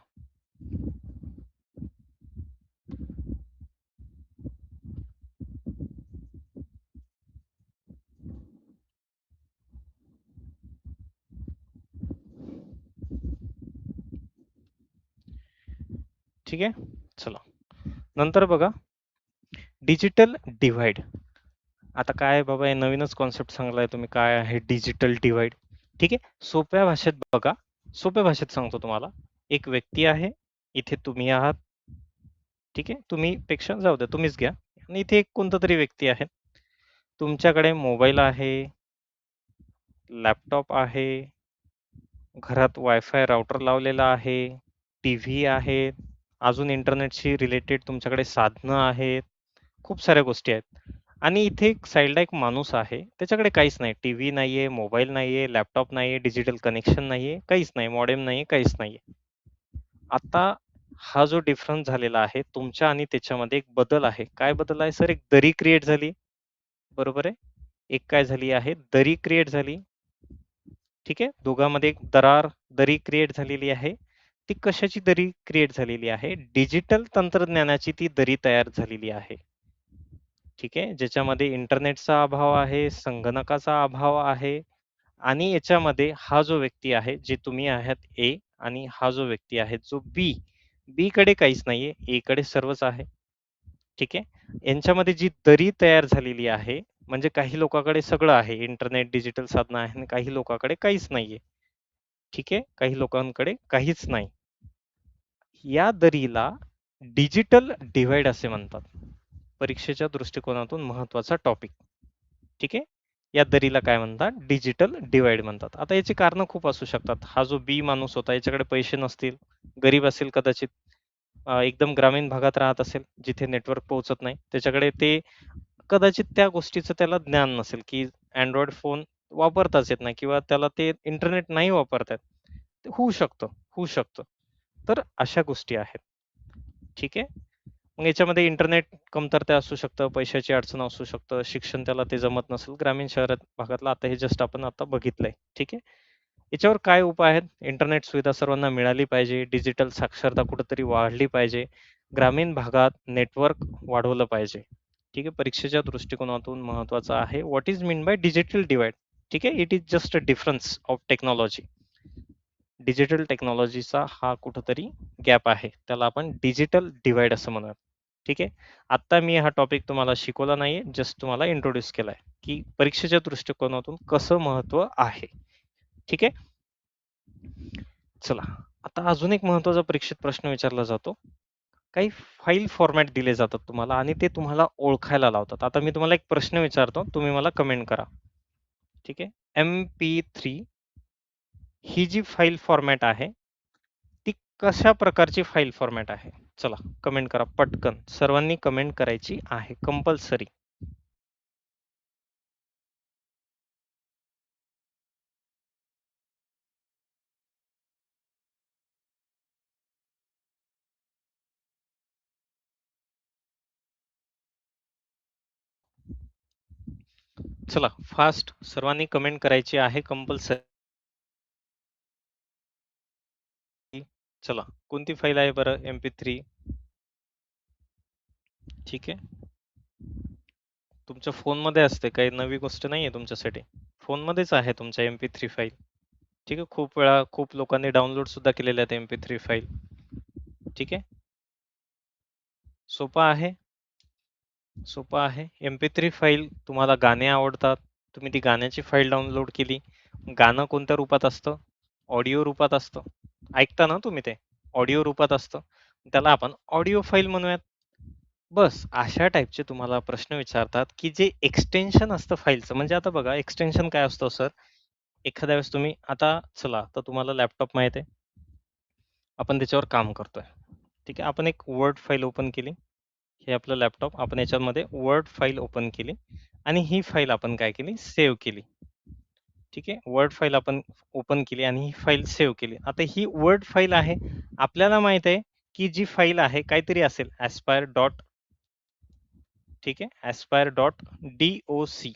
ठीक आहे. चला नंतर बघा डिजिटल डिव्हाइड. आता काय बाबा हे नवीनच कॉन्सेप्ट सांगलाय तुम्ही, काय आहे डिजिटल डिव्हाइड? ठीक आहे. सोप्या भाषेत बघा, सोप्या भाषेत सांगतो तुम्हाला. एक व्यक्ती आहे, इथे तुम्ही आहात. ठीक आहे. तुम्ही पेक्षा जाऊ द्या, तुम्हीच घ्या. आणि इथे एक कोणता तरी व्यक्ती आहे. तुमच्याकडे मोबाईल आहे, लॅपटॉप आहे, घरात वायफाय राउटर लावलेला आहे, टीव्ही आहे, अजून इंटरनेटशी रिलेटेड तुमच्याकडे साधनं आहेत, खूप साऱ्या गोष्टी आहेत. आणि इथे एक साईडला एक माणूस आहे, त्याच्याकडे काहीच नाही. टीव्ही नाहीये, मोबाईल नाहीये, लॅपटॉप नाहीये, डिजिटल कनेक्शन नाहीये, काहीच नाही, मॉडेम नाहीये, काहीच नाहीये. आता हा जो डिफरन्स झालेला आहे तुमच्या आणि त्याच्यामध्ये एक बदल आहे. काय बदल आहे सर? एक दरी क्रिएट झाली. बरोबर आहे. एक काय झाली आहे? दरी क्रिएट झाली. ठीक आहे. दोघांमध्ये एक दरी क्रिएट झालेली आहे. ती कशाची दरी क्रिएट झालेली आहे? डिजिटल तंत्रज्ञानाची ती दरी तयार झालेली आहे. ठीक आहे. ज्याच्यामध्ये इंटरनेटचा अभाव आहे, संगणकाचा अभाव आहे आणि याच्यामध्ये हा जो व्यक्ती आहे, जे तुम्ही आहात ए आणि हा जो व्यक्ती आहे जो बी. बी कडे काहीच नाहीये, ए कडे सर्वच आहे. ठीक आहे. यांच्यामध्ये जी दरी तयार झालेली आहे, म्हणजे काही लोकांकडे सगळं आहे, इंटरनेट, डिजिटल साधनं आहे आणि काही लोकांकडे काहीच नाहीये. ठीक आहे. काही लोकांकडे काहीच नाही. या दरीला डिजिटल डिव्हाइड असे म्हणतात. परीक्षेच्या दृष्टिकोनातून महत्वाचा टॉपिक. ठीक आहे. या दरीला काय म्हणतात? डिजिटल डिव्हाइड म्हणतात. आता याची कारणं खूप असू शकतात. हा जो बी माणूस होता याच्याकडे पैसे नसतील, गरीब असेल कदाचित, एकदम ग्रामीण भागात राहत असेल, जिथे नेटवर्क पोहोचत नाही. त्याच्याकडे ते कदाचित त्या गोष्टीचं त्याला ज्ञान नसेल, की Android फोन वापरताच येत नाही किंवा त्याला ते इंटरनेट नाही वापरता येत. ते होऊ शकतं, होऊ शकतं. तर अशा गोष्टी आहेत. ठीक आहे. मग याच्यामध्ये इंटरनेट कमतरता असू शकतं, पैशाची अडचण असू शकतं, शिक्षण त्याला ते जमत नसेल, ग्रामीण शहरात भागातलं आता हे जस्ट आपण आता बघितलंय. ठीक आहे. याच्यावर काय उपाय आहेत? इंटरनेट सुविधा सर्वांना मिळाली पाहिजे, डिजिटल साक्षरता कुठेतरी वाढली पाहिजे, ग्रामीण भागात नेटवर्क वाढवलं पाहिजे. ठीक आहे. परीक्षेच्या दृष्टिकोनातून महत्वाचं आहे. What is mean by digital divide? ठीक आहे. It is just a difference of technology. Digital टेक्नॉलॉजीचा हा कुठेतरी गॅप आहे. त्याला आपण डिजिटल डिव्हाइड असं म्हणूयात. ठीक आहे. आता मी हा टॉपिक तुम्हाला शिकवला नाहीये, जस्ट तुम्हाला इंट्रोड्यूस केलाय, की परीक्षेच्या दृष्टिकोनातून कसं महत्व आहे. ठीक आहे. चला आता अजून एक महत्वाचा परीक्षेत प्रश्न विचारला जातो. काही फाईल फॉर्मॅट दिले जातात तुम्हाला आणि ते तुम्हाला ओळखायला लावतात. आता मी तुम्हाला एक प्रश्न विचारतो, तुम्ही मला कमेंट करा. ठीक आहे. MP3 ही जी फाईल फॉर्मॅट आहे, ती कशा प्रकारची फाईल फॉर्मॅट आहे? चला कमेंट करा पटकन. सर्वांनी कमेंट करायची आहे कंपल्सरी. चला फास्ट सर्वांनी कमेंट करायची आहे कंपल्सरी. चला कोणती फाईल आहे बरं? MP3. ठीक आहे. तुमच्या फोनमध्ये असते, काही नवी गोष्ट नाहीये तुमच्यासाठी. फोनमध्येच आहे तुमच्या MP3 फाईल. ठीक आहे. खूप वेळा खूप लोकांनी डाउनलोड सुद्धा केलेल्या आहेत MP3 फाईल. ठीक आहे. सोपा आहे. सोपं आहे. MP3 फाईल तुम्हाला गाणे आवडतात. तुम्ही ती गाण्याची फाईल डाउनलोड केली. गाणं कोणत्या रूपात असतं? ऑडिओ रूपात असतं. ऐकता ना तुम्ही ते? ऑडिओ रूपात असतं. त्याला आपण ऑडिओ फाईल म्हणूयात. बस अशा टाईपचे तुम्हाला प्रश्न विचारतात, की जे एक्सटेन्शन असतं फाईलचं. म्हणजे आता बघा एक्सटेन्शन काय असतं सर? एखाद्या वेळेस तुम्ही आता चला तर तुम्हाला लॅपटॉप माहीत आहे. आपण त्याच्यावर काम करतोय. ठीक आहे. आपण एक वर्ड फाईल ओपन केली. हे आपलं लॅपटॉप, आपण याच्यामध्ये वर्ड फाईल ओपन केली आणि ही फाईल आपण काय केली, सेव्ह केली. ठीक आहे, वर्ड फाईल आपण ओपन केली आणि ही फाईल सेव्ह केली. आता ही वर्ड फाईल आहे, आपल्याला माहित आहे की जी फाईल आहे काहीतरी असेल ॲस्पायर डॉट, ठीक आहे, ॲस्पायर डॉट DOC,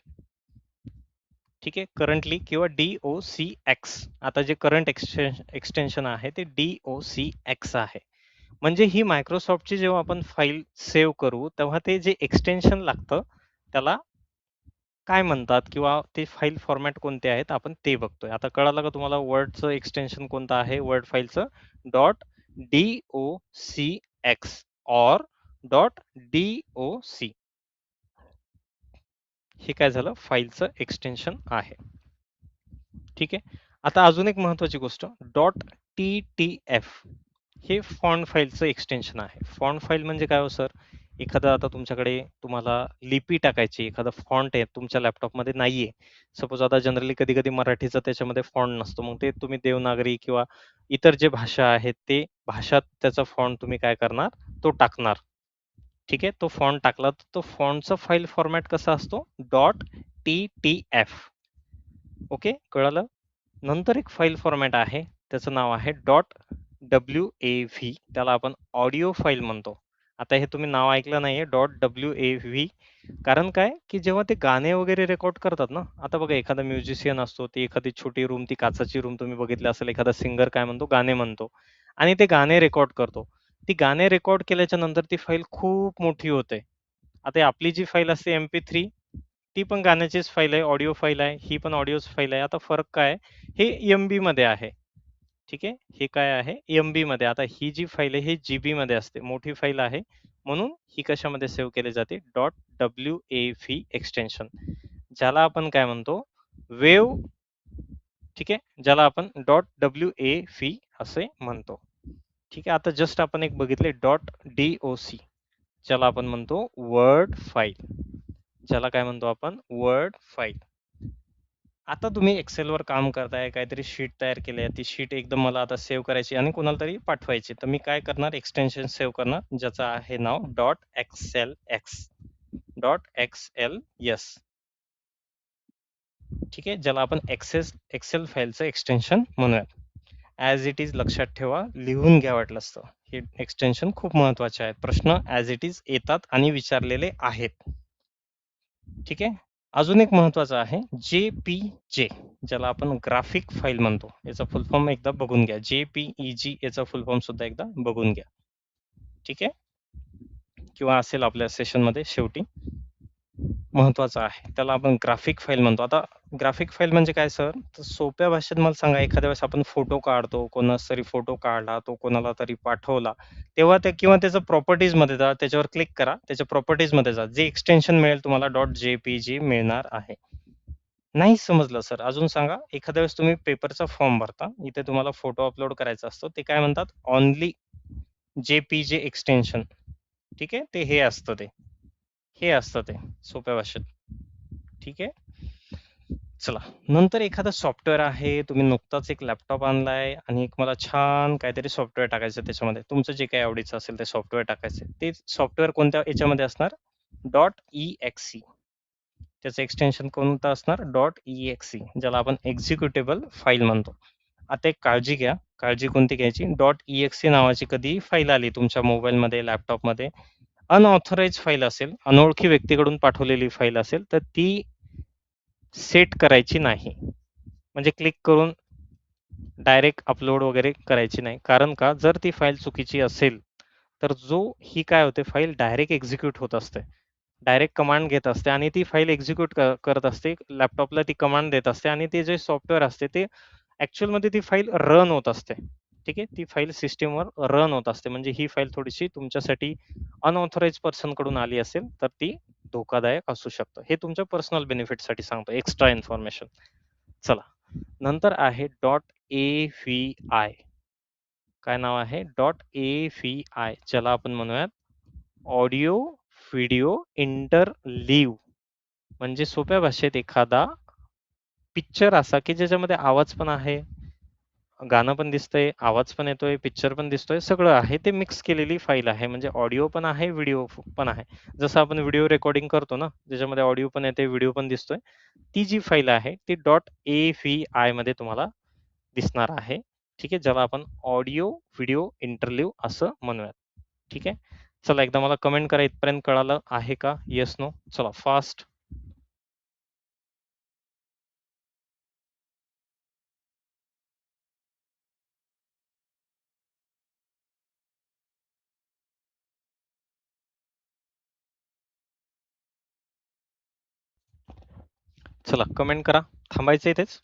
ठीक आहे, करंटली किंवा DOCX. आता जे करंट एक्सटेन्शन आहे ते DOCX आहे. म्हणजे ही मायक्रोसॉफ्टची जेव्हा आपण फाईल सेव्ह करू तेव्हा ते जे एक्सटेन्शन लागतं त्याला काय म्हणतात किंवा ते फाईल फॉर्मॅट कोणते आहेत आपण ते बघतोय. आता कळालं का तुम्हाला वर्डचं एक्सटेन्शन कोणतं आहे, वर्ड फाईलचं? .docx or .doc. हे काय झालं, फाईलचं एक्सटेन्शन आहे. ठीक आहे, आता अजून एक महत्वाची गोष्ट, .ttf हे फॉन्ट फाईलचं एक्सटेन्शन आहे. फॉन्ट फाईल म्हणजे काय हो सर, एखादं आता तुमच्याकडे तुम्हाला लिपी टाकायची, एखादा फॉन्ट आहे तुमच्या लॅपटॉपमध्ये नाहीये, सपोज आता जनरली कधी कधी मराठीचा त्याच्यामध्ये फॉन्ट नसतो, मग ते तुम्ही देवनागरी किंवा इतर जे भाषा आहेत ते भाषात त्याचा फॉन्ट तुम्ही काय करणार, तो टाकणार. ठीक आहे, तो फॉन्ट टाकला तर तो फॉन्टचा फाईल फॉर्मॅट कसा असतो, .ttf. ओके, कळालं? नंतर एक फाईल फॉर्मॅट आहे, त्याचं नाव आहे .wav. त्याला आपण ऑडिओ फाईल म्हणतो. आता हे तुम्ही नाव ऐकलं नाहीये .wav, कारण काय की जेव्हा ते गाणे वगैरे रेकॉर्ड करतात ना, आता बघा एखादा म्युझिशियन असतो, ती एखादी छोटी रूम, ती काचाची रूम तुम्ही बघितली असेल, एखादा सिंगर काय म्हणतो, गाणे म्हणतो आणि ते गाणे रेकॉर्ड करतो. ती गाणे रेकॉर्ड केल्याच्या नंतर ती फाईल खूप मोठी होते. आता आपली जी फाईल असते MP3, ती पण गाण्याचीच फाईल आहे, ऑडिओ फाईल आहे, ही पण ऑडिओच फाईल आहे. आता फरक काय, हे MB मध्ये आहे. ठीक आहे, हे काय आहे, MB मध्ये. आता ही जी फाईल आहे ही GB मध्ये असते, मोठी फाईल आहे, म्हणून ही कशामध्ये सेव्ह केली जाते, .wav एक्सटेन्शन, ज्याला आपण काय म्हणतो, वेव. ठीक आहे, ज्याला आपण .wav असे म्हणतो. ठीक आहे, आता जस्ट आपण एक बघितले .doc, ज्याला आपण म्हणतो वर्ड फाईल, ज्याला काय म्हणतो आपण, वर्ड फाईल. आता तुम्ही एक्सेलवर काम करताय, काहीतरी शीट तयार केली आहे, ती शीट एकदम मला आता सेव्ह करायची आणि कोणाला तरी पाठवायची, तर मी काय करणार, एक्सटेन्शन सेव्ह करणार ज्याचं आहे नाव .xlx, .xls. ठीक आहे, ज्याला आपण एक्सेल फाईलचं एक्सटेन्शन म्हणूयात. ॲज इट इज लक्षात ठेवा, लिहून घ्या वाटलं असतं, हे एक्सटेन्शन खूप महत्वाचे आहेत, प्रश्न ॲज इट इज येतात आणि विचारलेले आहेत. ठीक आहे, अजून एक महत्वाचं आहे JPG, ज्याला आपण ग्राफिक फाईल म्हणतो, याचा फुल फॉर्म एकदा बघून घ्या, JPEG याचा फुल फॉर्म सुद्धा एकदा बघून घ्या. ठीक आहे, किंवा असेल आपल्या सेशन मध्ये शेवटी, महत्वाचं आहे, त्याला आपण ग्राफिक फाईल म्हणतो. आता ग्राफिक फाईल म्हणजे काय सर, तर सोप्या भाषेत मला सांगा, एखाद्या वेळेस आपण फोटो काढतो, कोणाचा तरी फोटो काढला, तो कोणाला तरी पाठवला, तेव्हा ते किंवा त्याचं प्रॉपर्टीज मध्ये जा, त्याच्यावर क्लिक करा, त्याच्या प्रॉपर्टीज मध्ये जा, जे एक्सटेन्शन मिळेल तुम्हाला .jpg मिळणार आहे. नाही समजलं सर, अजून सांगा. एखाद्या वेळेस तुम्ही पेपरचा फॉर्म भरता, इथे तुम्हाला फोटो अपलोड करायचा असतो, ते काय म्हणतात, ऑनली JPG एक्सटेन्शन. ठीक आहे, ते हे असतं, हे असतं ते सोप्या भाषेत. ठीक आहे, चला. नंतर एखादं सॉफ्टवेअर आहे, तुम्ही नुकताच एक लॅपटॉप आणलाय आणि एक मला छान काहीतरी सॉफ्टवेअर टाकायचं, त्याच्यामध्ये तुमचं जे काही आवडीचं असेल ते सॉफ्टवेअर टाकायचं, ते सॉफ्टवेअर कोणत्या याच्यामध्ये असणार, .exe. त्याचं एक्सटेन्शन कोणतं असणार, .exe, ज्याला आपण एक्झिक्युटेबल फाईल म्हणतो. आता एक काळजी घ्या, काळजी कोणती घ्यायची, .exe नावाची कधी फाईल आली तुमच्या मोबाईलमध्ये, लॅपटॉपमध्ये, अनऑथराइज फाईल असेल, अनोळखी व्यक्तीकडून पाठवलेली फाईल असेल, तर ती सेट करायची नाही, म्हणजे क्लिक करून डायरेक्ट अपलोड वगैरे करायची नाही. कारण का, जर ती फाईल चुकीची असेल तर ही काय होते, फाईल डायरेक्ट एक्झिक्यूट होत असते, डायरेक्ट कमांड घेत असते आणि ती फाईल एक्झिक्यूट करत असते, लॅपटॉपला ती कमांड देत असते आणि ते जे सॉफ्टवेअर असते ते ऍक्च्युअल मध्ये ती फाईल रन होत असते. ठीक आहे, ती फाईल सिस्टीमवर रन होत असते, म्हणजे ही फाईल थोडीशी तुमच्यासाठी अनऑथराइज पर्सन कडून आली असेल तर ती धोकादायक असू शकतं. हे तुमच्या पर्सनल बेनिफिटसाठी सांगतो, एक्स्ट्रा इन्फॉर्मेशन. चला, नंतर आहे .avi. काय नाव आहे, .avi, ज्याला आपण म्हणूयात ऑडिओ व्हिडिओ इंटरलीव्ह, म्हणजे सोप्या भाषेत एखादा पिक्चर असा की ज्याच्यामध्ये आवाज पण आहे, गाणं पण दिसतंय, आवाज पण येतोय, पिक्चर पण दिसतोय, सगळं आहे. ते मिक्स केलेली फाईल आहे. म्हणजे ऑडिओ पण आहे, व्हिडिओ पण आहे. जसं आपण व्हिडिओ रेकॉर्डिंग करतो ना, ज्याच्यामध्ये ऑडिओ पण येते, व्हिडिओ पण दिसतोय. ती जी फाईल आहे ती .avi मध्ये तुम्हाला दिसणार आहे. ठीक आहे. ज्याला आपण ऑडिओ व्हिडिओ इंटरलीव्ह असं म्हणूयात. ठीक आहे. चला एकदा मला कमेंट करा इथपर्यंत कळालं आहे का? Yes no. चला फास्ट. चला कमेंट करा. थांबायचं इथेच.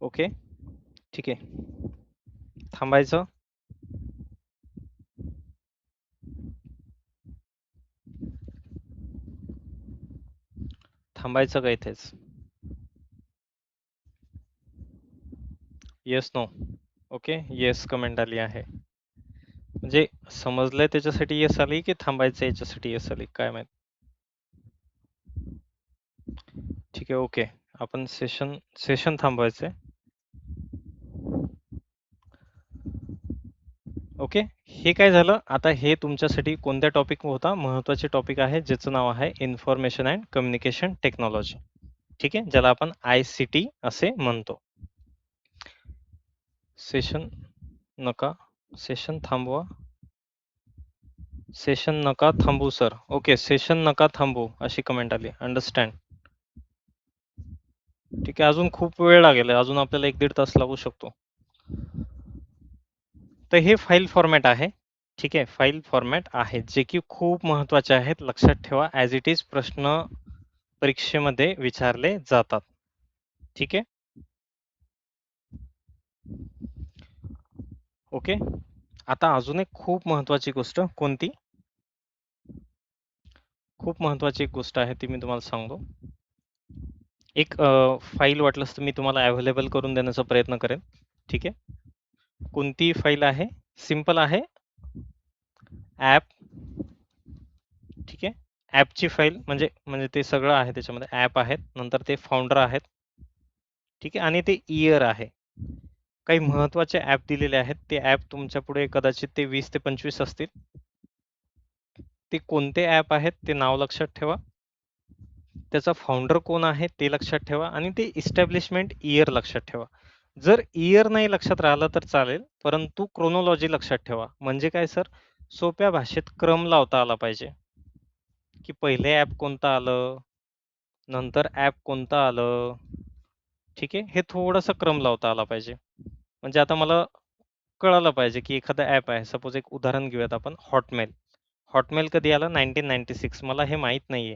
ओके. ठीक आहे. थांबायचं. थांबायचं का इथेच? Yes no. Okay. Yes comment आली आहे. म्हणजे समजलंय त्याच्यासाठी येस आली की थांबायचं याच्यासाठी येस आली काय माहित. ठीक आहे. ओके. आपण सेशन सेशन थांबवायचंय. ओके. हे काय झालं? आता हे तुमच्यासाठी कोणत्या टॉपिक होता? महत्त्वाचे टॉपिक आहे ज्याचं नाव आहे इन्फॉर्मेशन अँड कम्युनिकेशन टेक्नॉलॉजी. ठीक आहे. ज्याला आपण ICT असे म्हणतो. सेशन नका सेशन थांबवा. सेशन नका थांबू सर. ओके. सेशन नका थांबू अशी कमेंट आली. अंडरस्टँड. ठीक आहे. अजून खूप वेळ लागेल. अजून आपल्याला 1-1.5 तास लागू शकतो. तर हे फाईल फॉर्मॅट आहे. ठीक आहे. फाईल फॉर्मॅट आहे जे की खूप महत्त्वाचे आहेत. लक्षात ठेवा. ॲज इट इज प्रश्न परीक्षेमध्ये विचारले जातात. ठीक आहे. ओके. आता अजून एक खूप महत्त्वाची गोष्ट कोणती? खूप महत्त्वाची एक गोष्ट आहे ती मी तुम्हाला सांगतो. एक फाईल वाटलंस तर मी तुम्हाला अवेलेबल करून देण्याचा प्रयत्न करेन. ठीक आहे. कोणती फाईल आहे? सिंपल आहे. ॲप. ठीक आहे. ॲपची फाईल म्हणजे म्हणजे ते सगळं आहे त्याच्यामध्ये. ॲप आहेत, नंतर ते फाउंडर आहेत. ठीक आहे. आणि ते इयर आहे. काही महत्त्वाचे ॲप दिलेले आहेत. ते ॲप तुमच्या पुढे कदाचित ते 20 ते 25 असतील. ते कोणते ॲप आहेत ते नाव लक्षात ठेवा. त्याचा फाउंडर कोण आहे ते लक्षात ठेवा आणि ते इस्टॅब्लिशमेंट इयर लक्षात ठेवा. जर इयर नाही लक्षात राहिलं तर चालेल, परंतु क्रोनॉलॉजी लक्षात ठेवा. म्हणजे काय सर? सोप्या भाषेत क्रम लावता आला पाहिजे, की पहिले ॲप कोणतं आलं, नंतर ॲप कोणतं आलं. ठीक आहे. हे थोडासा क्रम लावता आला पाहिजे. म्हणजे आता मला कळालं पाहिजे, की एखादं ॲप आहे. सपोज एक उदाहरण घेऊयात आपण हॉटमेल. हॉटमेल कधी आलं? 1996. मला हे माहीत नाहीये.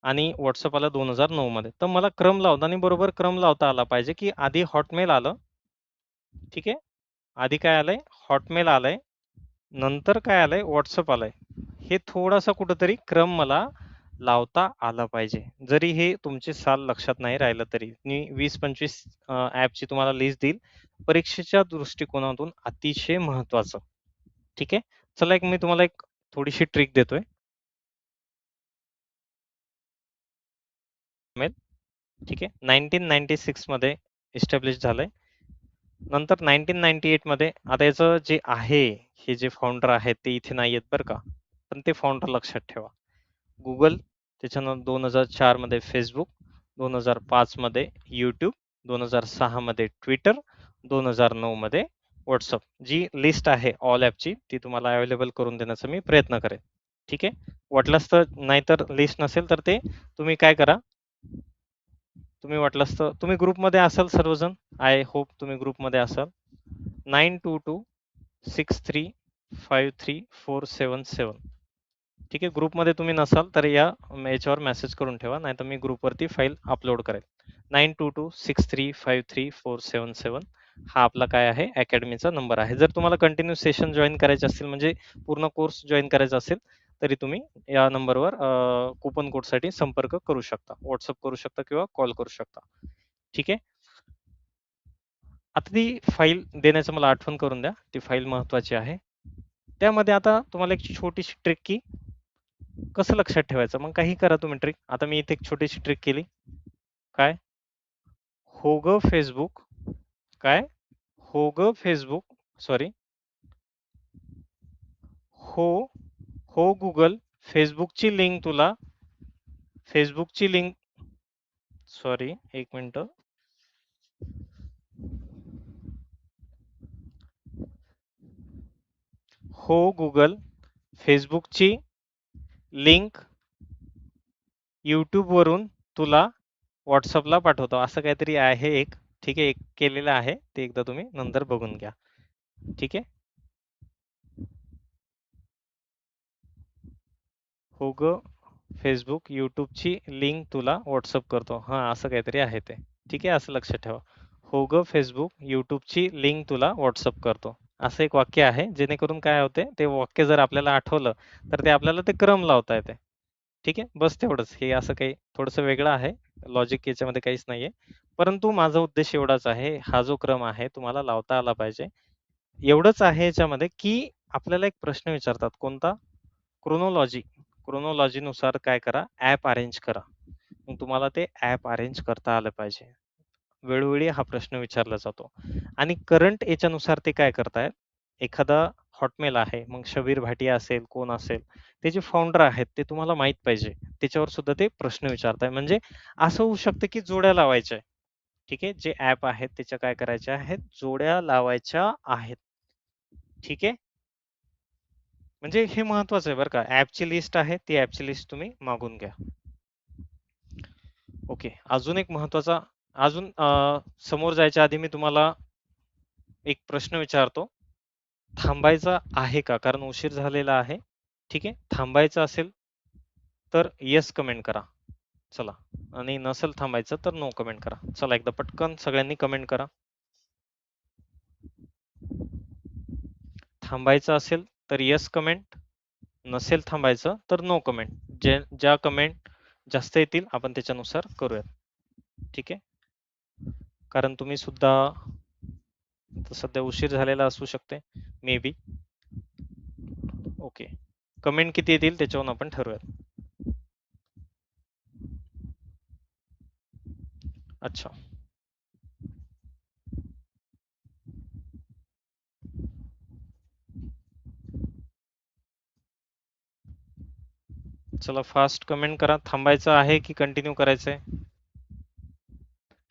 आणि WhatsApp आलं 2009 मध्ये. तर मला क्रम लावताना बरोबर क्रम लावता आला पाहिजे, की आधी हॉटमेल आलं. ठीक आहे. आधी काय आलंय? हॉटमेल आलंय. नंतर काय आलंय? WhatsApp आलंय. हे थोडासा कुठेतरी क्रम मला लावता आला पाहिजे. जरी हे तुमचे साल लक्षात नाही राहिलं तरी. मी 20-25 ॲपची तुम्हाला लिस्ट देईल. परीक्षेच्या दृष्टिकोनातून अतिशय महत्त्वाचं. ठीक आहे. चला एक मी तुम्हाला एक थोडीशी ट्रिक देतोय. ठीक आहे. 1996 मध्ये इस्टॅब्लिश झालंय. नंतर 1998 मध्ये आता याचं जे आहे, हे जे फाउंडर आहेत ते इथे नाही आहेत बरं का. पण ते फाउंडर लक्षात ठेवा. Google, त्याच्यानंतर 2004 मध्ये Facebook, 2005 मध्ये YouTube, 2006 मध्ये Twitter, 2009 मध्ये WhatsApp. जी लिस्ट आहे ऑल ॲपची ती तुम्हाला अवेलेबल करून देण्याचा मी प्रयत्न करेन. ठीक आहे. वाटलंच तर नाहीतर लिस्ट नसेल तर ते तुम्ही काय करा, तुम्ही वाटलंच तर तुम्ही ग्रुपमध्ये असाल सर्वजण. आय होप तुम्ही ग्रुपमध्ये असाल. 9226353477. ठीक आहे. ग्रुपमध्ये तुम्ही नसाल तर याच्यावर मेसेज करून ठेवा, नाहीतर मी ग्रुपवरती फाईल अपलोड करेल. 9226353477 हा आपला काय आहे? अकॅडमीचा नंबर आहे. जर तुम्हाला कंटिन्यू सेशन जॉईन करायचे असतील म्हणजे पूर्ण कोर्स जॉईन करायचा असेल तरी तुम्ही या नंबरवर कुपन कोडसाठी संपर्क करू शकता. WhatsApp करू शकता किंवा कॉल करू शकता. ठीक आहे. आता ती फाईल देण्याचं मला आठवण करून द्या. ती फाईल महत्त्वाची आहे. त्यामध्ये आता तुम्हाला एक छोटीशी ट्रिक, की कसं लक्षात ठेवायचं? मग काही करा तुम्ही ट्रिक. आता मी इथे एक छोटीशी ट्रिक केली. काय? हो गं Facebook. काय? हो ग फेसबुक, सॉरी, हो हो गुगल, फेसबुकची लिंक तुला, फेसबुकची लिंक, सॉरी एक मिनिट, हो गुगल, फेसबुकची लिंक यूट्यूब वरून तुला व्हॉट्सअपला पाठवतो, असं काहीतरी आहे एक. ठीक आहे, एक केलेलं आहे ते, एकदा तुम्ही नंतर बघून घ्या. ठीक आहे. हो ग फेसबुक, यूट्यूबची लिंक तुला व्हॉट्सअप करतो, हा असं काहीतरी आहे ते. ठीक आहे, असं लक्षात ठेवा. हो ग फेसबुक, यूट्यूबची लिंक तुला व्हॉट्सअप करतो, असं एक वाक्य आहे. जेणेकरून काय होते, ते वाक्य जर आपल्याला आठवलं तर ते आपल्याला ते क्रम लावता येते. ठीक आहे, बस तेवढंच. हे असं काही थोडंसं वेगळं आहे, लॉजिक याच्यामध्ये काहीच नाहीये. परंतु माझा उद्देश एवढाच आहे, हा जो क्रम आहे तुम्हाला लावता आला पाहिजे. एवढंच आहे याच्यामध्ये, की आपल्याला एक प्रश्न विचारतात, कोणता? क्रोनॉलॉजी. क्रोनॉलॉजीनुसार काय करा, ॲप अरेंज करा. मग तुम्हाला ते ॲप अरेंज करता आलं पाहिजे. वेळोवेळी हा प्रश्न विचारला जातो. आणि करंट याच्यानुसार ते काय करतायत, एखादा हॉटमेल आहे, मग शबीर भाटिया असेल, कोण असेल, ते जे फाउंडर आहेत ते तुम्हाला माहित पाहिजे. त्याच्यावर सुद्धा ते प्रश्न विचारताय. म्हणजे असं होऊ शकतं की जोड्या लावायच्या. ठीक आहे, जे ॲप आहेत त्याच्या काय करायच्या आहेत, जोड्या लावायच्या आहेत. ठीक आहे. म्हणजे हे महत्वाचं आहे बरं का. ॲपची लिस्ट आहे, ती ॲपची लिस्ट तुम्ही मागून घ्या. ओके. अजून एक महत्वाचा, अजून समोर जायच्या आधी मी तुम्हाला एक प्रश्न विचारतो. थांबायचा आहे का? कारण उशीर झालेला आहे. ठीक आहे. थांबायचं असेल तर येस कमेंट करा. चला. आणि नसेल थांबायचं तर नो कमेंट करा. चला एकदा पटकन सगळ्यांनी कमेंट करा. थांबायचं असेल तर येस कमेंट, नसेल थांबायचं तर नो कमेंट. ज्या कमेंट जास्त येतील आपण त्याच्यानुसार करूयात. ठीक आहे. कारण तुम्ही सुद्धा सध्या उशीर झालेला असू शकते, मे बी. ओके. कमेंट किती येतील त्याच्यावरून आपण ठरवूयात. अच्छा. चला फास्ट कमेंट करा. थांबायचं आहे की कंटिन्यू करायचंय?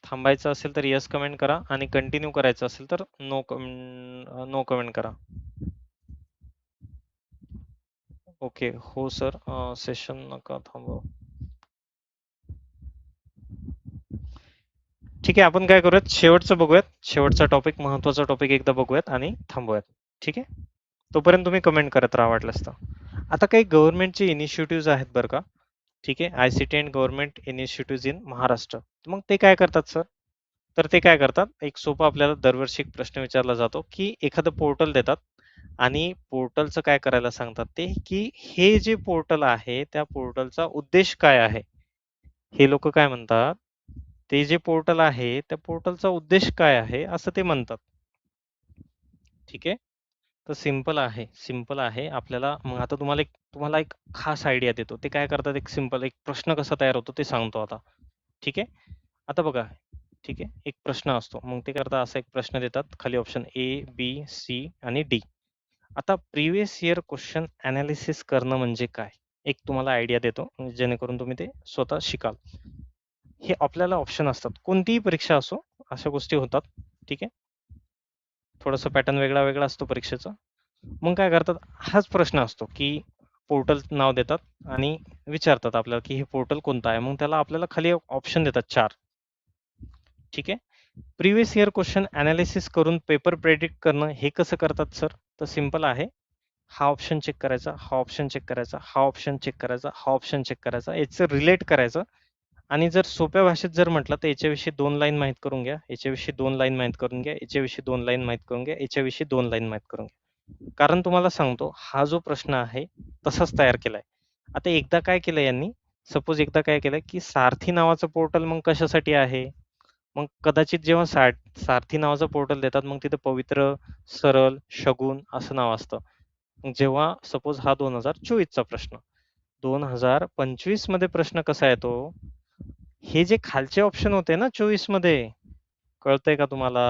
थांबायचं असेल तर येस कमेंट करा, आणि कंटिन्यू करायचं असेल तर नो कमेंट करा. ओके. हो सर, सेशन नका थांबव. ठीक आहे, आपण काय करूयात, शेवटचं बघूयात. शेवटचा टॉपिक, महत्वाचा टॉपिक एकदा बघूयात आणि थांबूयात. ठीक आहे. तोपर्यंत तुम्ही कमेंट करत राहा वाटलंस तर. आता काही गव्हर्नमेंटचे इनिशिएटिव्ह आहेत बरं का. ठीक आहे, ICT and government initiative in Maharashtra. मग ते काय करतात सर? तर ते काय करतात, एक सोपा आपल्याला दरवर्षी एक प्रश्न विचारला जातो, की एखादं पोर्टल देतात आणि पोर्टलचं काय करायला सांगतात ते, की हे जे पोर्टल आहे त्या पोर्टलचा उद्देश काय आहे. हे लोक काय म्हणतात, ते जे पोर्टल आहे त्या पोर्टलचा उद्देश काय आहे असं ते म्हणतात. ठीक आहे. तर सिंपल आहे, सिंपल आहे. आपल्याला मग आता तुम्हाला एक खास आयडिया देतो. ते काय करतात, एक सिंपल एक प्रश्न कसा तयार होतो ते सांगतो आता. ठीक आहे. आता बघा, ठीक आहे, एक प्रश्न असतो, मग ते करता असा एक प्रश्न देतात, खाली ऑप्शन ए, बी, सी आणि डी. आता प्रिव्हियस इयर क्वेश्चन अनालिसिस करणं म्हणजे काय, एक तुम्हाला आयडिया देतो, म्हणजे जेणेकरून तुम्ही ते स्वतः शिकाल. हे आपल्याला ऑप्शन असतात, कोणतीही परीक्षा असो अशा गोष्टी होतात. ठीक आहे. थोडासा पॅटर्न वेगळा वेगळा असतो परीक्षेचा. मग काय करतात, हाच प्रश्न असतो की पोर्टल नाव देतात आणि विचारतात आपल्याला की हे पोर्टल कोणतं आहे. मग त्याला आपल्याला खाली ऑप्शन देतात 4. ठीक आहे. प्रिव्हियस इयर क्वेश्चन अनालिसिस करून पेपर प्रेडिक्ट करणं हे कसं करतात सर? तर सिंपल आहे. हा ऑप्शन चेक करायचा, हा ऑप्शन चेक करायचा, हा ऑप्शन चेक करायचा, हा ऑप्शन चेक करायचा, याचं रिलेट करायचं. आणि जर सोप्या भाषेत जर म्हटलं तर याच्याविषयी 2 लाईन माहीत करून घ्या, याच्याविषयी 2 लाईन माहीत करून घ्या, याच्याविषयी 2 लाईन माहीत करून घ्या, याच्याविषयी 2 लाईन माहीत करून घ्या. कारण तुम्हाला सांगतो, हा जो प्रश्न आहे तसाच तयार केलाय. आता एकदा काय केलं यांनी, सपोज एकदा काय केलं की सारथी नावाचं पोर्टल मग कशासाठी आहे? मग कदाचित जेव्हा सारथी नावाचं पोर्टल देतात, मग तिथे पवित्र, सरळ, शगुन असं नाव असतं. मग जेव्हा सपोज हा 2024 चा प्रश्न, 2025 मध्ये प्रश्न कसा येतो, हे जे खालचे ऑप्शन होते ना 24 मध्ये, कळतंय का तुम्हाला?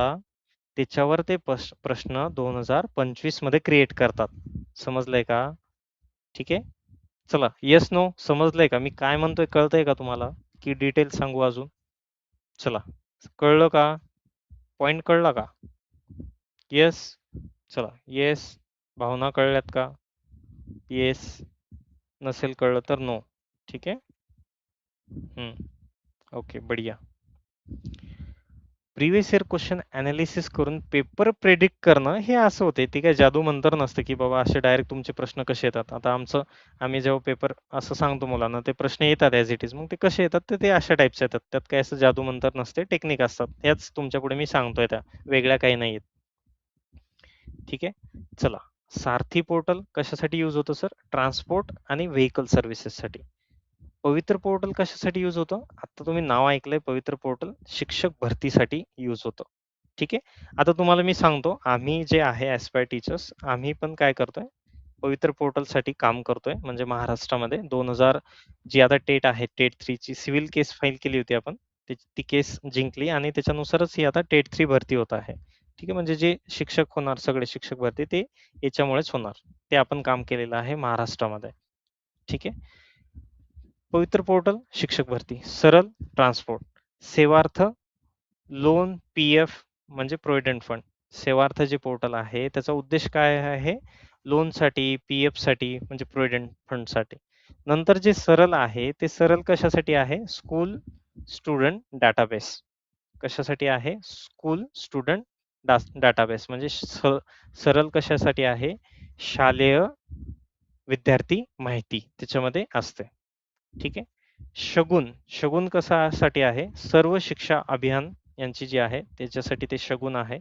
त्याच्यावर ते प्रश्न 2025 मध्ये क्रिएट करतात. समजलंय का? ठीक आहे. चला, येस नो समजलंय का? मी काय म्हणतोय कळतंय का तुम्हाला? की डिटेल सांगू अजून? चला, कळलं का? पॉइंट कळला का? येस. चला, येस. भावना कळल्यात का? येस. नसेल कळलं तर नो. ठीक आहे. ओके, बढिया. प्रिव्हियस इयर क्वेश्चन अनालिसिस करून पेपर प्रेडिक्ट करणं हे असं होते. ते काय जादू मंतर नसतं की बाबा असे डायरेक्ट तुमचे प्रश्न कसे येतात. आता आम्ही जेव्हा पेपर असं सांगतो मुलांना, ते प्रश्न येतात ॲज इट इज. मग ते कसे येतात तर ते अशा टाईपचे येतात. त्यात काय असं जादू मंतर नसते, टेक्निक असतात. ह्याच तुमच्या पुढे मी सांगतोय, त्या वेगळ्या काही नाहीयेत. ठीक आहे. चला, सारथी पोर्टल कशासाठी यूज होतं सर? ट्रान्सपोर्ट आणि व्हेकल सर्व्हिसेससाठी. पवित्र पोर्टल कशासाठी यूज होतं? आता तुम्ही नाव ऐकलंय पवित्र पोर्टल, शिक्षक भरतीसाठी यूज होतं. ठीक आहे. आता तुम्हाला मी सांगतो, आम्ही जे आहे ॲस्पायर टीचर्स, आम्ही पण काय करतोय, पवित्र पोर्टलसाठी काम करतोय. म्हणजे महाराष्ट्रामध्ये 2000 जी आता टेट आहे, टेट 3 ची सिव्हिल केस फाईल केली होती आपण. ती केस जिंकली आणि त्याच्यानुसारच ही आता टेट 3 भरती होत आहे. ठीक आहे. म्हणजे जे शिक्षक होणार, सगळे शिक्षक भरती ते याच्यामुळेच होणार. ते आपण काम केलेलं आहे महाराष्ट्रामध्ये. ठीक आहे. पवित्र पोर्टल शिक्षक भरती, सरल ट्रान्सपोर्ट, सेवार्थ लोन, पीएफ म्हणजे प्रोव्हिडंट फंड. सेवार्थ जे पोर्टल आहे त्याचा उद्देश काय आहे? लोनसाठी, पीएफ साठी म्हणजे प्रोव्हिडंट फंड साठी. नंतर जे सरल आहे ते सरल कशासाठी आहे? School student database. कशासाठी आहे? School student database. म्हणजे सरल कशासाठी आहे? शालेय विद्यार्थी माहिती त्याच्यामध्ये असते. ठीक आहे. शगुन, शगुन कशासाठी आहे? सर्व शिक्षा अभियान यांची जी आहे त्याच्यासाठी ते शगुन आहे.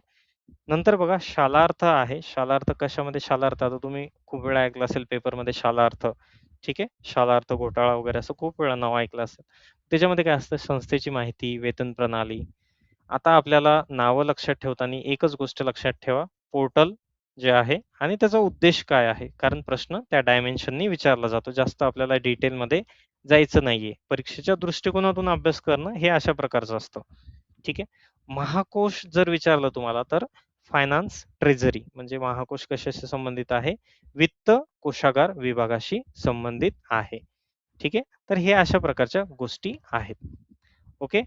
नंतर बघा शालार्थ आहे. शालार्थ कशामध्ये? शालार्थ आता तुम्ही खूप वेळा ऐकलं असेल पेपरमध्ये शालार्थ. ठीक आहे. शालार्थ घोटाळा वगैरे असं खूप वेळा नाव ऐकलं असेल. त्याच्यामध्ये काय असतं? संस्थेची माहिती, वेतन प्रणाली. आता आपल्याला नावं लक्षात ठेवताना एकच गोष्ट लक्षात ठेवा, पोर्टल जे आहे आणि त्याचा उद्देश काय आहे. कारण प्रश्न त्या डायमेन्शननी विचारला जातो. जास्त आपल्याला डिटेलमध्ये जायचं नाहीये. परीक्षेच्या दृष्टिकोनातून अभ्यास करणं हे अशा प्रकारचं असतं. ठीक आहे. महाकोश जर विचारलं तुम्हाला तर फायनान्स ट्रेझरी म्हणजे महाकोश कशाशी संबंधित आहे? वित्त कोशागार विभागाशी संबंधित आहे. ठीक आहे. तर हे अशा प्रकारच्या गोष्टी आहेत. ओके.